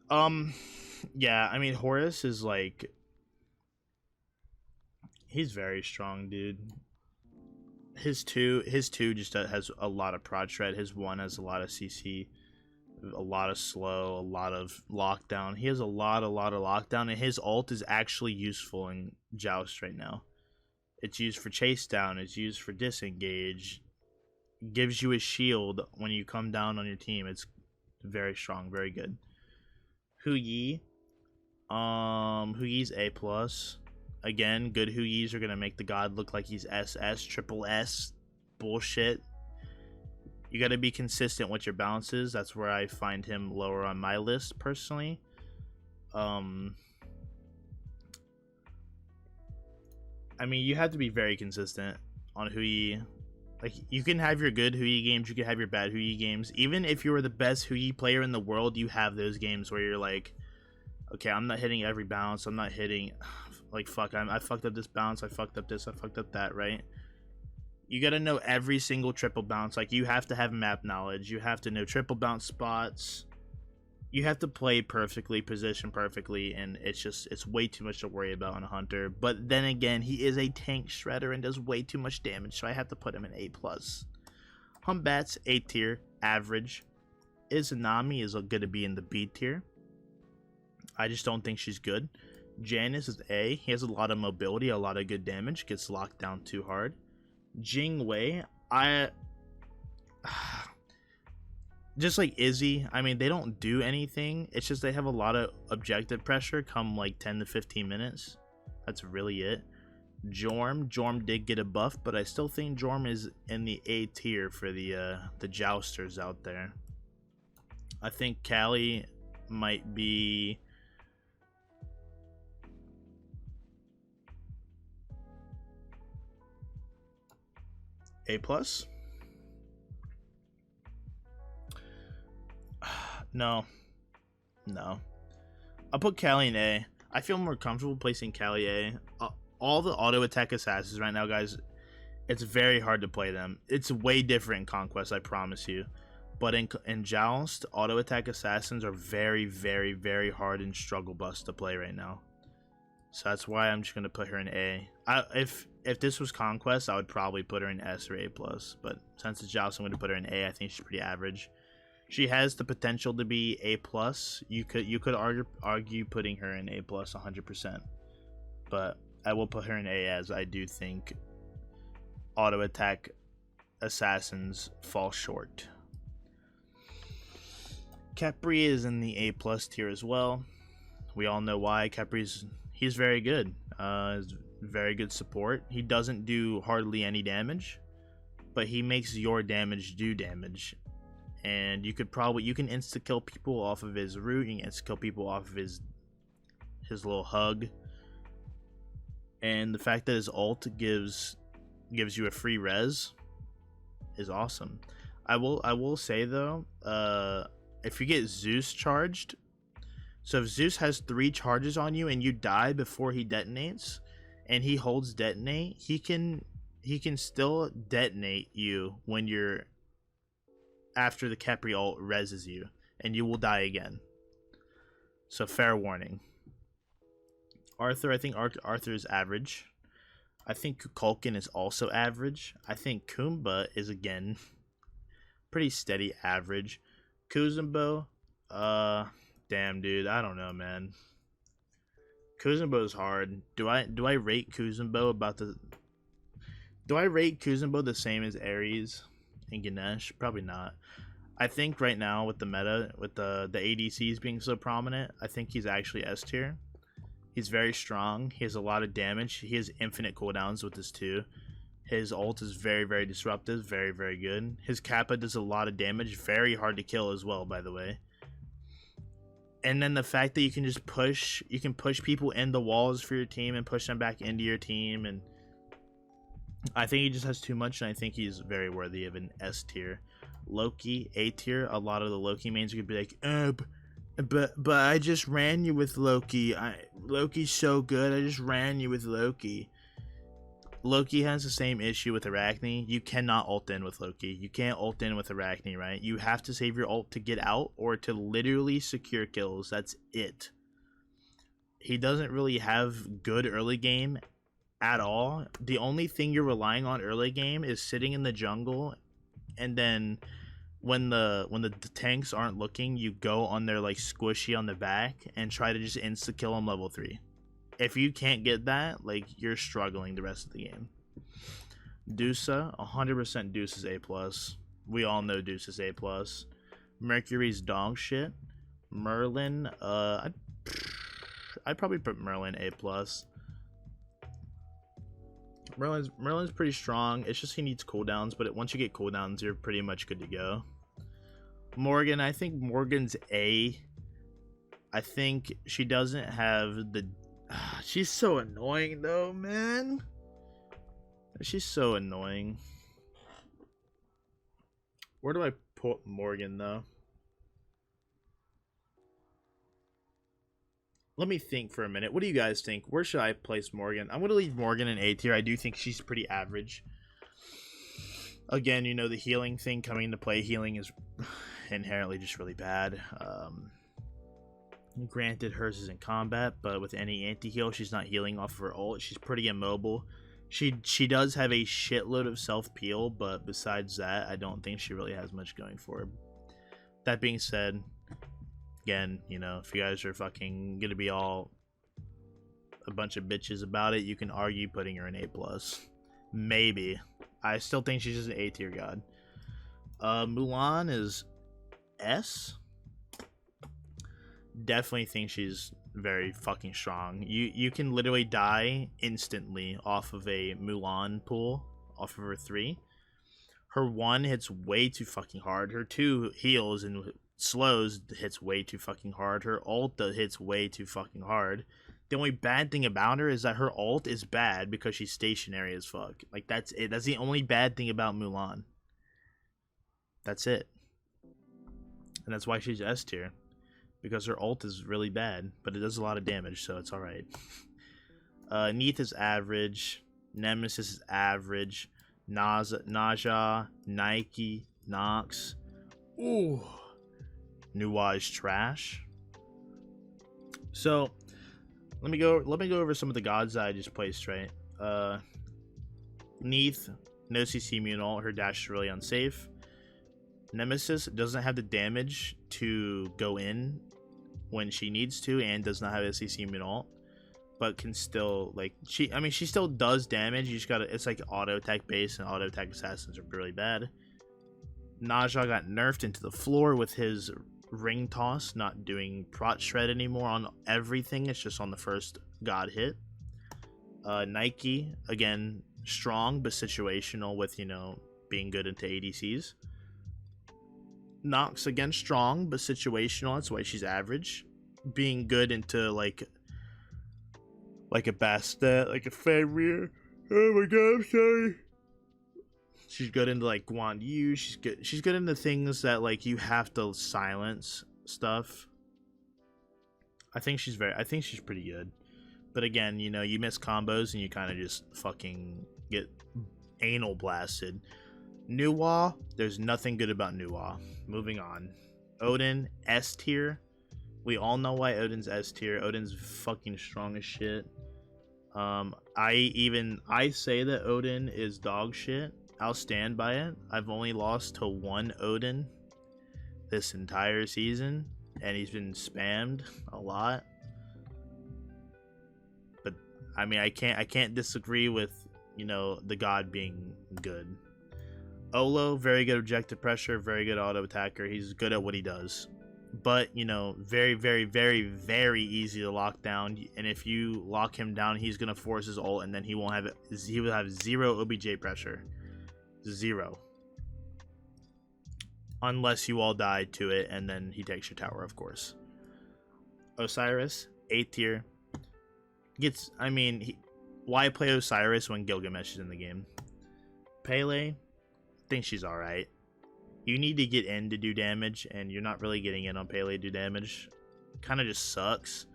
Yeah, I mean, Horus is like, he's very strong, dude. His two just has a lot of prod shred. His one has a lot of CC, a lot of slow, a lot of lockdown. He has a lot of lockdown, and his ult is actually useful in Joust right now. It's used for chase down. It's used for disengage. Gives you a shield when you come down on your team. It's very strong, very good. Hu Yi, Hu Yi's A plus. Again, good Hu Yis are gonna make the god look like he's SS, triple S, bullshit. You gotta be consistent with your balances. That's where I find him lower on my list personally. I mean, you have to be very consistent on Hu Yi. Like, you can have your good Hu Yi games, you can have your bad Hu Yi games. Even if you were the best Hu Yi player in the world, you have those games where you're like, okay, I'm not hitting every balance. I'm not hitting, like, fuck, I fucked up this balance. I fucked up this. I fucked up that, right? You got to know every single triple bounce. Like, you have to have map knowledge. You have to know triple bounce spots. You have to play perfectly, position perfectly, and it's way too much to worry about on a hunter. But then again, he is a tank shredder and does way too much damage, so I have to put him in A+. Humbat's A tier, average. Izanami is going to be in the B tier. I just don't think she's good. Janus is A. He has a lot of mobility, a lot of good damage. Gets locked down too hard. Jingwei, just like Izzy, I mean, they don't do anything. It's just they have a lot of objective pressure come like 10 to 15 minutes. That's really it. Jorm did get a buff, but I still think Jorm is in the A tier for the jousters out there. I think Callie might be A+. No. I'll put Callie in A. I feel more comfortable placing Callie A. All the auto attack assassins right now, guys, it's very hard to play them. It's way different in Conquest, I promise you. But in Joust, auto attack assassins are very, very, very hard and struggle bus to play right now. So that's why I'm just gonna put her in A. If this was Conquest, I would probably put her in S or A+. But since it's Joust, I'm gonna put her in A. I think she's pretty average. She has the potential to be A+. You could argue putting her in A+ 100%. But I will put her in A, as I do think auto attack assassins fall short. Khepri is in the A+ tier as well. We all know why. He's very good. He's very good support. He doesn't do hardly any damage, but he makes your damage do damage. And you can insta kill people off of his root. You can insta kill people off of his little hug. And the fact that his ult gives you a free res is awesome. I will say though, if you get Zeus charged, so if Zeus has 3 charges on you and you die before he detonates, and he holds detonate, he can still detonate you when you're after the Khepri ult reses you, and you will die again. So fair warning. Arthur, I think Arthur is average. I think Kukulkan is also average. I think Kumba is, again, pretty steady average. Kuzumbo, damn, dude, I don't know, man. Kuzumbo is hard. Do I rate Kuzumbo Do I rate Kuzumbo the same as Ares and Ganesh? Probably not. I think right now with the meta, with the ADCs being so prominent, I think he's actually S tier. He's very strong. He has a lot of damage. He has infinite cooldowns with his 2. His ult is very, very disruptive. Very, very good. His Kappa does a lot of damage. Very hard to kill as well, by the way. And then the fact that you can just push people in the walls for your team and push them back into your team. And I think he just has too much, and I think he's very worthy of an S tier. Loki, A tier. A lot of the Loki mains are going to be like, but I just ran you with Loki. Loki's so good. I just ran you with Loki. Loki has the same issue with Arachne. You cannot ult in with Loki. You can't ult in with Arachne, right? You have to save your ult to get out or to literally secure kills. That's it. He doesn't really have good early game at all. The only thing you're relying on early game is sitting in the jungle, and then when the tanks aren't looking, you go on their like squishy on the back and try to just insta kill them level 3. If you can't get that, like, you're struggling the rest of the game. Dusa, 100% Deuce is A+. We all know Deuce is A+. Mercury's dog shit. Merlin, I'd probably put Merlin A+. Merlin's pretty strong. It's just he needs cooldowns, but once you get cooldowns, you're pretty much good to go. Morgan, I think Morgan's A. I think she doesn't have the... she's so annoying though, man. She's so annoying. Where do I put Morgan though? Let me think for a minute. What do you guys think? Where should I place Morgan? I'm going to leave Morgan in A tier. I do think she's pretty average. Again, you know, the healing thing coming into play. Healing is inherently just really bad. Granted, hers is in combat, but with any anti-heal, she's not healing off of her ult. She's pretty immobile. She does have a shitload of self-peel, but besides that, I don't think she really has much going for her. That being said, again, you know, if you guys are fucking gonna be all a bunch of bitches about it, you can argue putting her in A+. Maybe. I still think she's just an A tier god. Mulan is S. Definitely think she's very fucking strong. You can literally die instantly off of a Mulan pool, off of her 3. Her 1 hits way too fucking hard. Her 2 heals and slows hits way too fucking hard. Her ult hits way too fucking hard. The only bad thing about her is that her ult is bad because she's stationary as fuck. Like, that's it. That's the only bad thing about Mulan. That's it. And that's why she's S tier. Because her ult is really bad, but it does a lot of damage, so it's alright. Neith is average. Nemesis is average. Naja, Nike, Nox. Ooh. Nuwa is trash. So let me go over some of the gods that I just placed, right? Neith, no CC immune ult, her dash is really unsafe. Nemesis doesn't have the damage to go in when she needs to, and does not have a CC immune ult, but can still, like, she still does damage. You just gotta, it's like auto attack base, and auto attack assassins are really bad. Naja got nerfed into the floor with his ring toss, not doing prot shred anymore on everything. It's just on the first god hit. Nike, again, strong but situational with, you know, being good into ADCs. Nox, again, strong but situational. That's why she's average. Being good into like a Bastet, like a Fenrir. Oh my god, I'm sorry. She's good into like Guan Yu. She's good into things that, like, you have to silence stuff. I think she's pretty good. But again, you know, you miss combos and you kind of just fucking get anal blasted. Nuwa, there's nothing good about Nuwa. Moving on. Odin, S tier. We all know why Odin's S tier. Odin's fucking strong as shit. I say that Odin is dog shit. I'll stand by it. I've only lost to 1 Odin this entire season, and he's been spammed a lot. But I mean, I can't disagree with, you know, the god being good. Olo, very good objective pressure, very good auto attacker. He's good at what he does. But, you know, very, very, very, very easy to lock down. And if you lock him down, he's going to force his ult, and then he will have 0 OBJ pressure. 0. Unless you all die to it, and then he takes your tower, of course. Osiris, A tier. Why play Osiris when Gilgamesh is in the game? Pele, think she's alright. You need to get in to do damage, and you're not really getting in on Pele to do damage. Kind of just sucks.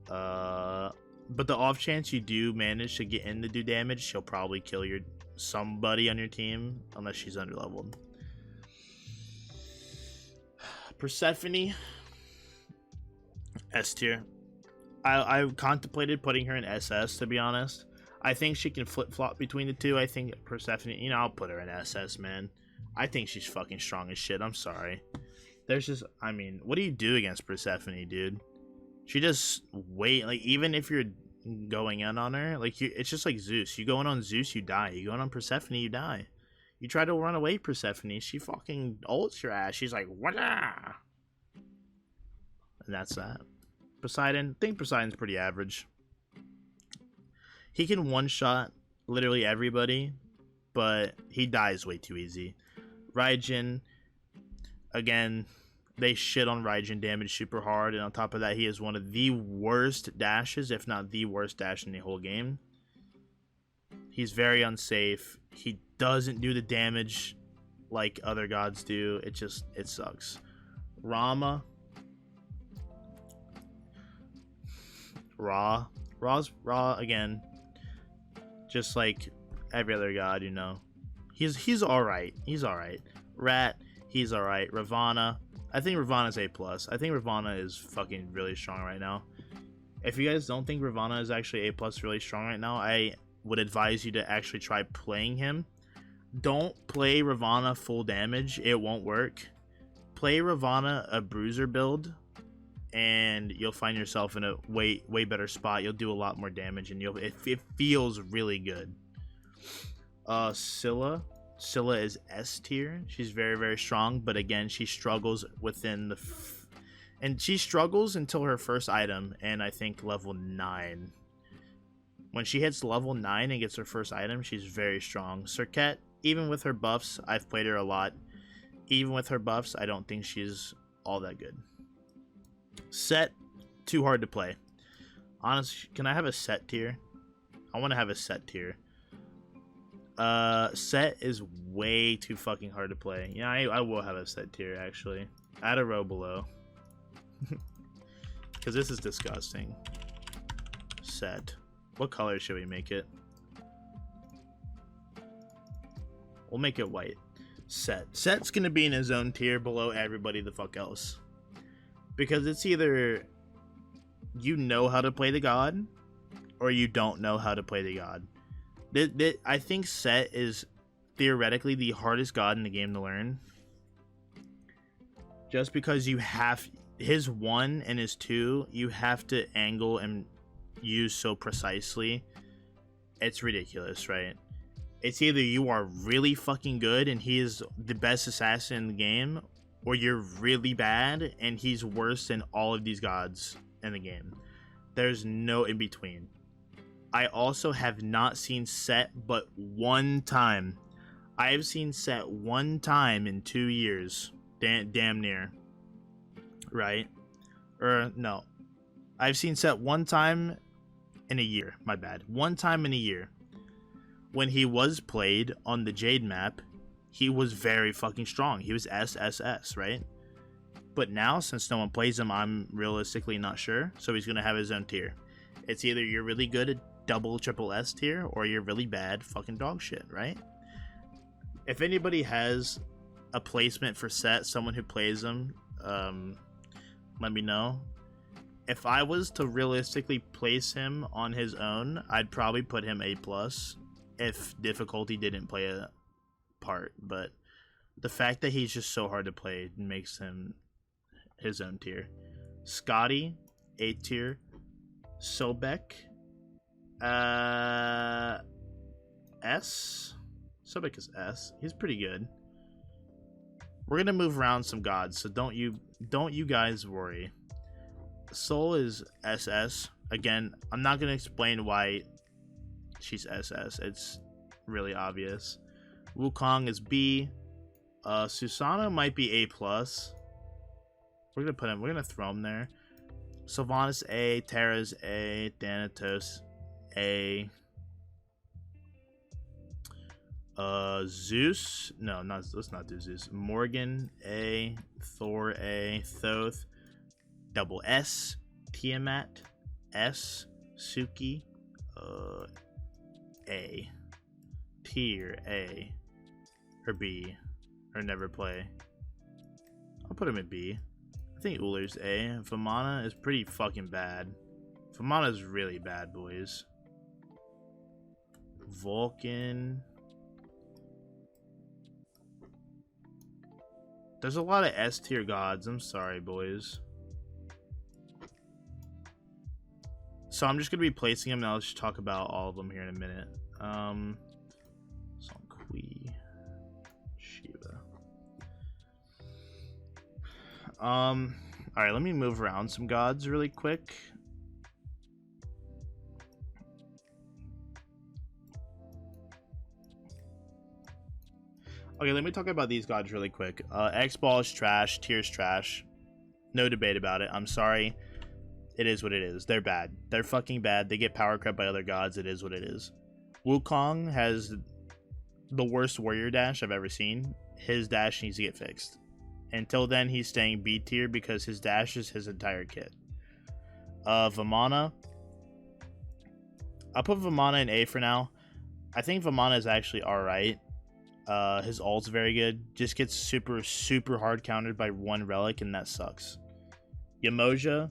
But the off chance you do manage to get in to do damage, she'll probably kill somebody on your team, unless she's underleveled. Persephone, S tier. I contemplated putting her in SS, to be honest. I think she can flip-flop between the two. I think Persephone, you know, I'll put her in SS, man. I think she's fucking strong as shit. I'm sorry. There's just, I mean, what do you do against Persephone, dude? She just wait, like, even if you're going in on her, like, it's just like Zeus. You go in on Zeus, you die. You go in on Persephone, you die. You try to run away, Persephone, she fucking ults your ass. She's like, what? And that's that. Poseidon, I think Poseidon's pretty average. He can one-shot literally everybody, but he dies way too easy. Raijin, again, they shit on Raijin damage super hard, and on top of that, he is one of the worst dashes, if not the worst dash in the whole game. He's very unsafe. He doesn't do the damage like other gods do. It sucks. Ra's again, just like every other god, you know. He's alright. He's alright. Rat, he's alright. Ravana, I think Ravana's A+. I think Ravana is fucking really strong right now. If you guys don't think Ravana is actually A+ really strong right now, I would advise you to actually try playing him. Don't play Ravana full damage. It won't work. Play Ravana a bruiser build, and you'll find yourself in a way better spot. You'll do a lot more damage, and it feels really good. Scylla is S tier. She's very strong, but again, she struggles within the and she struggles until her first item, and I think level 9. When she hits level 9 and gets her first item, she's very strong. Serket, even with her buffs, I've played her a lot. Even with her buffs, I don't think she's all that good. Set, too hard to play. Honestly, can I have a set tier? I want to have a set tier. Set is way too fucking hard to play. Yeah, I will have a set tier, actually. Add a row below. Because this is disgusting. Set. What color should we make it? We'll make it white. Set's gonna be in his own tier below everybody the fuck else. Because it's either you know how to play the god, or you don't know how to play the god. I think Set is theoretically the hardest god in the game to learn. Just because you have his 1 and his 2, you have to angle and use so precisely. It's ridiculous, right? It's either you are really fucking good and he is the best assassin in the game, or you're really bad and he's worse than all of these gods in the game. There's no in between. I also have not seen Set but one time. I have seen Set one time in 2 years. Damn near. Right? Or no. I've seen Set one time in a year. My bad. One time in a year. When he was played on the Jade map, he was very fucking strong. He was SSS, right? But now, since no one plays him, I'm realistically not sure. So he's going to have his own tier. It's either you're really good at double, triple S tier, or you're really bad fucking dog shit, right? If anybody has a placement for Set, someone who plays him, let me know. If I was to realistically place him on his own, I'd probably put him A+, if difficulty didn't play a part. But the fact that he's just so hard to play makes him his own tier. Scotty, A tier. Sobek, S. Sobek is S. He's pretty good. We're gonna move around some gods, so don't you guys worry. Soul is SS. Again, I'm not gonna explain why she's SS. It's really obvious. Wukong is B. Susanna might be A+. We're gonna throw him there. Sylvanas A, Terra's A, Thanatos A. Zeus? No, let's not do Zeus. Morgan A, Thor A, Thoth, double S, Tiamat S, Suki A, tier A, or B, or never play. I'll put him at B. I think Ullr's A. Vamana is pretty fucking bad. Vamana is really bad, boys. Vulcan. There's a lot of S tier gods. I'm sorry, boys. So I'm just gonna be placing them now. Let's just talk about all of them here in a minute. Sonqui, Shiva. All right, let me move around some gods really quick. Okay, let me talk about these gods really quick. X-Ball is trash. Tier's trash. No debate about it. I'm sorry. It is what it is. They're bad. They're fucking bad. They get power crept by other gods. It is what it is. Wukong has the worst warrior dash I've ever seen. His dash needs to get fixed. Until then, he's staying B tier because his dash is his entire kit. Vamana. I'll put Vamana in A for now. I think Vamana is actually alright. His ult's very good. Just gets super, super hard countered by one relic, and that sucks. Yamoja.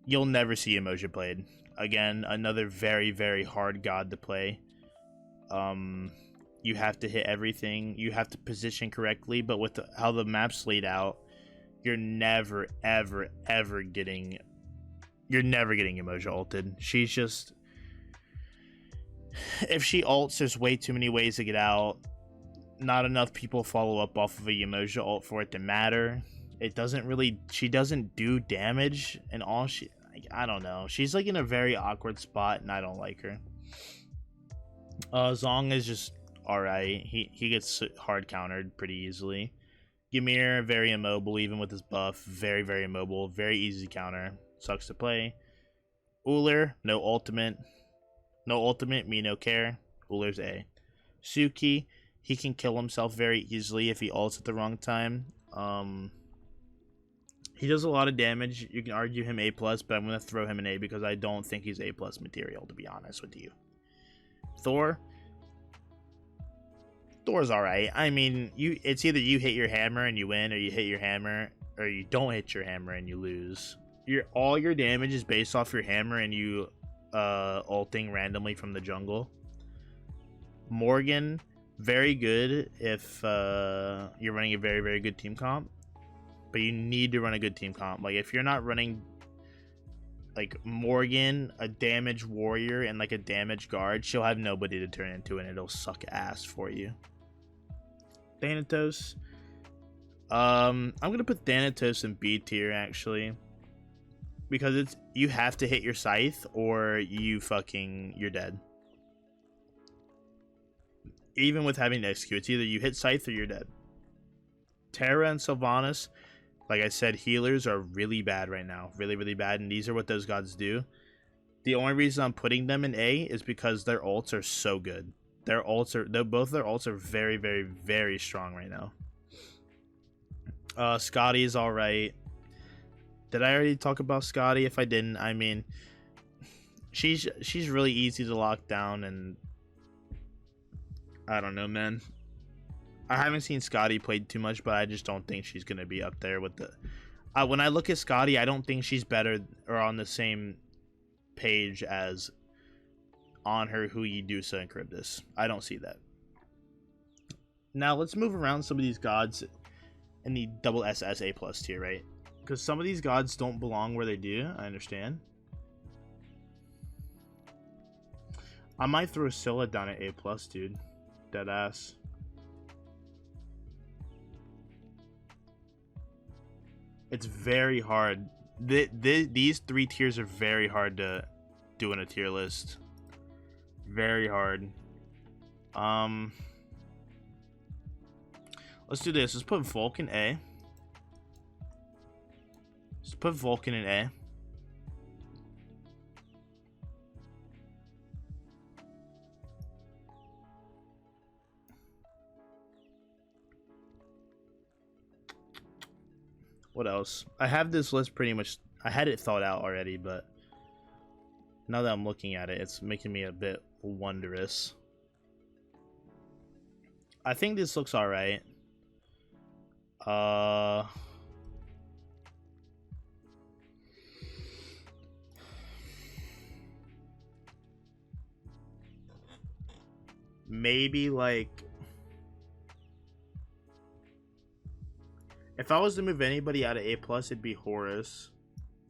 You'll never see Yamoja played. Again, another very, very hard god to play. You have to hit everything. You have to position correctly, but with how the map's laid out, you're never, ever, ever getting... You're never getting Yamoja ulted. She's just... If she ults, there's way too many ways to get out. Not enough people follow up off of a Yamoja ult for it to matter. It doesn't really... She doesn't do damage, and all she... Like, I don't know. She's like in a very awkward spot, and I don't like her. Zong is just alright. He gets hard countered pretty easily. Ymir, very immobile, even with his buff. Very, very immobile. Very easy counter. Sucks to play. Ullr, no ultimate. No ultimate, me no care. Ullr's A. Suki, he can kill himself very easily if he ults at the wrong time. He does a lot of damage. You can argue him A+, but I'm going to throw him an A because I don't think he's A+ material, to be honest with you. Thor's alright. I mean, it's either you hit your hammer and you win, or you hit your hammer, or you don't hit your hammer and you lose. All your damage is based off your hammer and you ulting randomly from the jungle. Morgan, very good if you're running a very, very good team comp. But you need to run a good team comp. Like, if you're not running, like, Morgan, a damage warrior, and, like, a damage guard, she'll have nobody to turn into, and it'll suck ass for you. Thanatos. I'm going to put Thanatos in B tier, actually. Because you have to hit your scythe, or you're dead. Even with having to execute, it's either you hit scythe or you're dead. Terra and Sylvanas. Like I said, healers are really bad right now. Really, really bad. And these are what those gods do. The only reason I'm putting them in A is because their ults are so good. Both their ults are very, very, very strong right now. Scotty's alright. Did I already talk about Scotty? If I didn't, I mean, she's really easy to lock down, and I don't know, man. I haven't seen Scotty played too much, but I just don't think she's going to be up there with the... when I look at Scotty, I don't think she's better or on the same page as on her Huidusa and Charybdis. I don't see that. Now, let's move around some of these gods in the double SS A+ tier, right? Because some of these gods don't belong where they do, I understand. I might throw Scylla down at A+, dude. Deadass. It's very hard. These three tiers are very hard to do in a tier list. Very hard. Let's do this. Let's put Vulcan A. Let's put Vulcan in A. What else? I have this list pretty much... I had it thought out already, but now that I'm looking at it, it's making me a bit wondrous. I think this looks alright. maybe like if I was to move anybody out of A plus, it'd be Horus,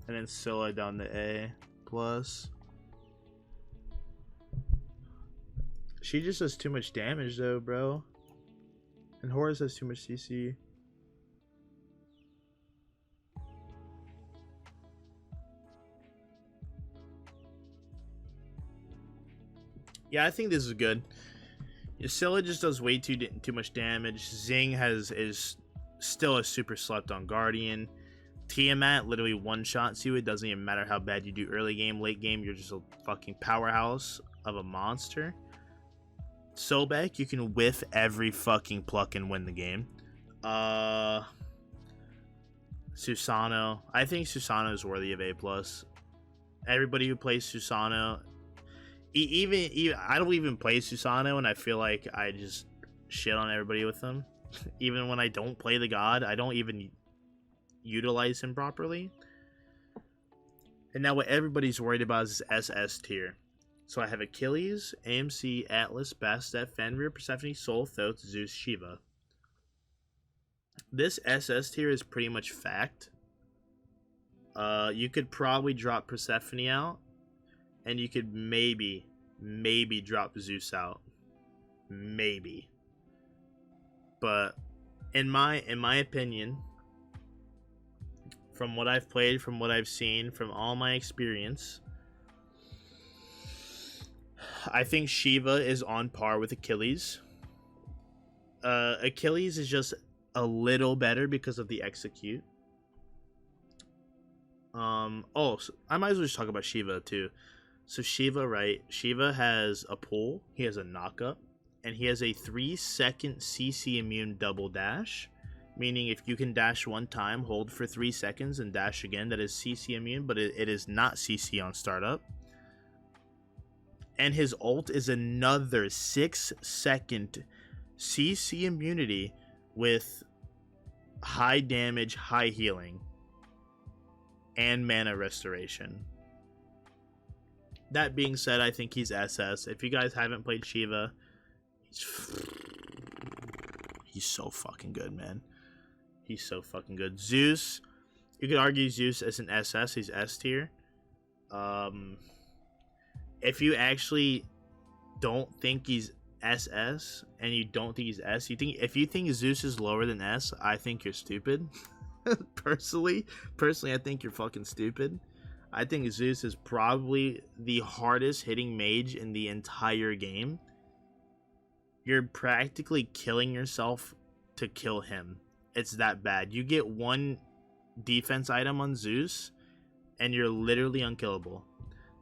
and then Scylla down to A plus. She just does too much damage though, bro. And Horus has too much CC. Yeah, I think this is good. Scylla just does way too much damage. Zing is still a super slept on Guardian. Tiamat literally one-shots you. It doesn't even matter how bad you do early game, late game. You're just a fucking powerhouse of a monster. Sobek, you can whiff every fucking pluck and win the game. Susano. I think Susano is worthy of A+. Everybody who plays Susano, even I don't even play Susano, and I feel like I just shit on everybody with them. Even when I don't play the god, I don't even utilize him properly. And now what everybody's worried about is SS tier. So I have Achilles, AMC, Atlas, Bastet, Fenrir, Persephone, Sol, Thoth, Zeus, Shiva. This SS tier is pretty much fact. You could probably drop Persephone out, and you could maybe drop Zeus out. Maybe. But in my opinion, from what I've played, from what I've seen, from all my experience, I think Shiva is on par with Achilles. Achilles is just a little better because of the execute. So I might as well just talk about Shiva too. So Shiva, right? Shiva has a pull, he has a knockup, and he has a 3-second CC immune double dash. Meaning if you can dash one time, hold for 3 seconds, and dash again, that is CC immune, but it is not CC on startup. And his ult is another 6-second CC immunity with high damage, high healing, and mana restoration. That being said, I think he's SS. If you guys haven't played Shiva, he's so fucking good, man. He's so fucking good. Zeus, you could argue Zeus as an SS. He's S tier. If you actually don't think he's SS and you don't think he's S, if you think Zeus is lower than S, I think you're stupid. Personally, I think you're fucking stupid. I think Zeus is probably the hardest hitting mage in the entire game. You're practically killing yourself to kill him. It's that bad. You get one defense item on Zeus and you're literally unkillable.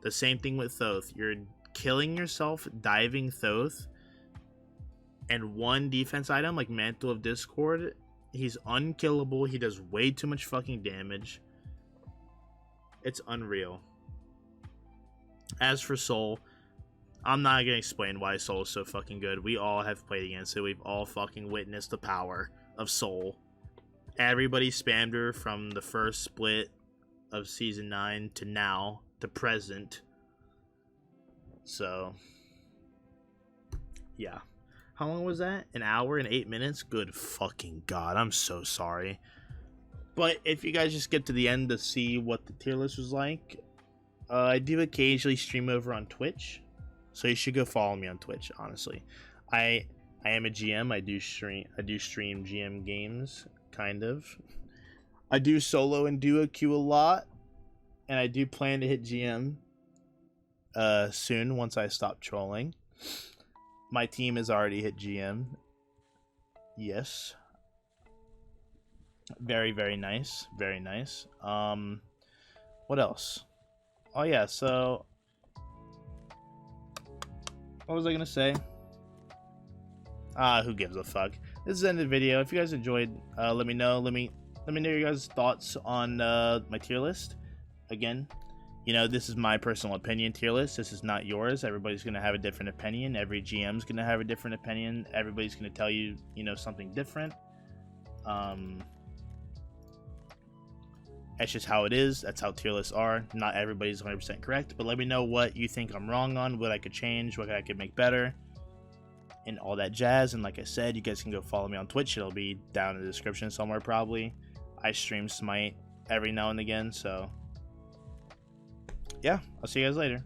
The same thing with Thoth. You're killing yourself diving Thoth, and one defense item like Mantle of Discord, he's unkillable. He does way too much fucking damage. It's unreal. As for Sol, I'm not gonna explain why Sol is so fucking good. We all have played against it. We've all fucking witnessed the power of Sol. Everybody spammed her from the first split of season 9 to now to present. So yeah. How long was that? An hour and 8 minutes? Good fucking god. I'm so sorry. But if you guys just get to the end to see what the tier list was like, I do occasionally stream over on Twitch, so you should go follow me on Twitch. Honestly, I am a GM. I do stream GM games, kind of. I do solo and duo queue a lot, and I do plan to hit GM soon once I stop trolling. My team has already hit GM. Yes. Very, very nice. Very nice. What else? Oh yeah, so what was I gonna say? Who gives a fuck? This is the end of the video. If you guys enjoyed, let me know. Let me know your guys' thoughts on my tier list. Again, you know, this is my personal opinion tier list. This is not yours. Everybody's gonna have a different opinion. Every GM's gonna have a different opinion. Everybody's gonna tell you, you know, something different. That's just how it is. That's how tier lists are. Not everybody's 100% correct, but let me know what you think I'm wrong on, what I could change, what I could make better. and all that jazz. And like I said, you guys can go follow me on Twitch. It'll be down in the description somewhere probably. I stream Smite every now and again, so yeah, I'll see you guys later.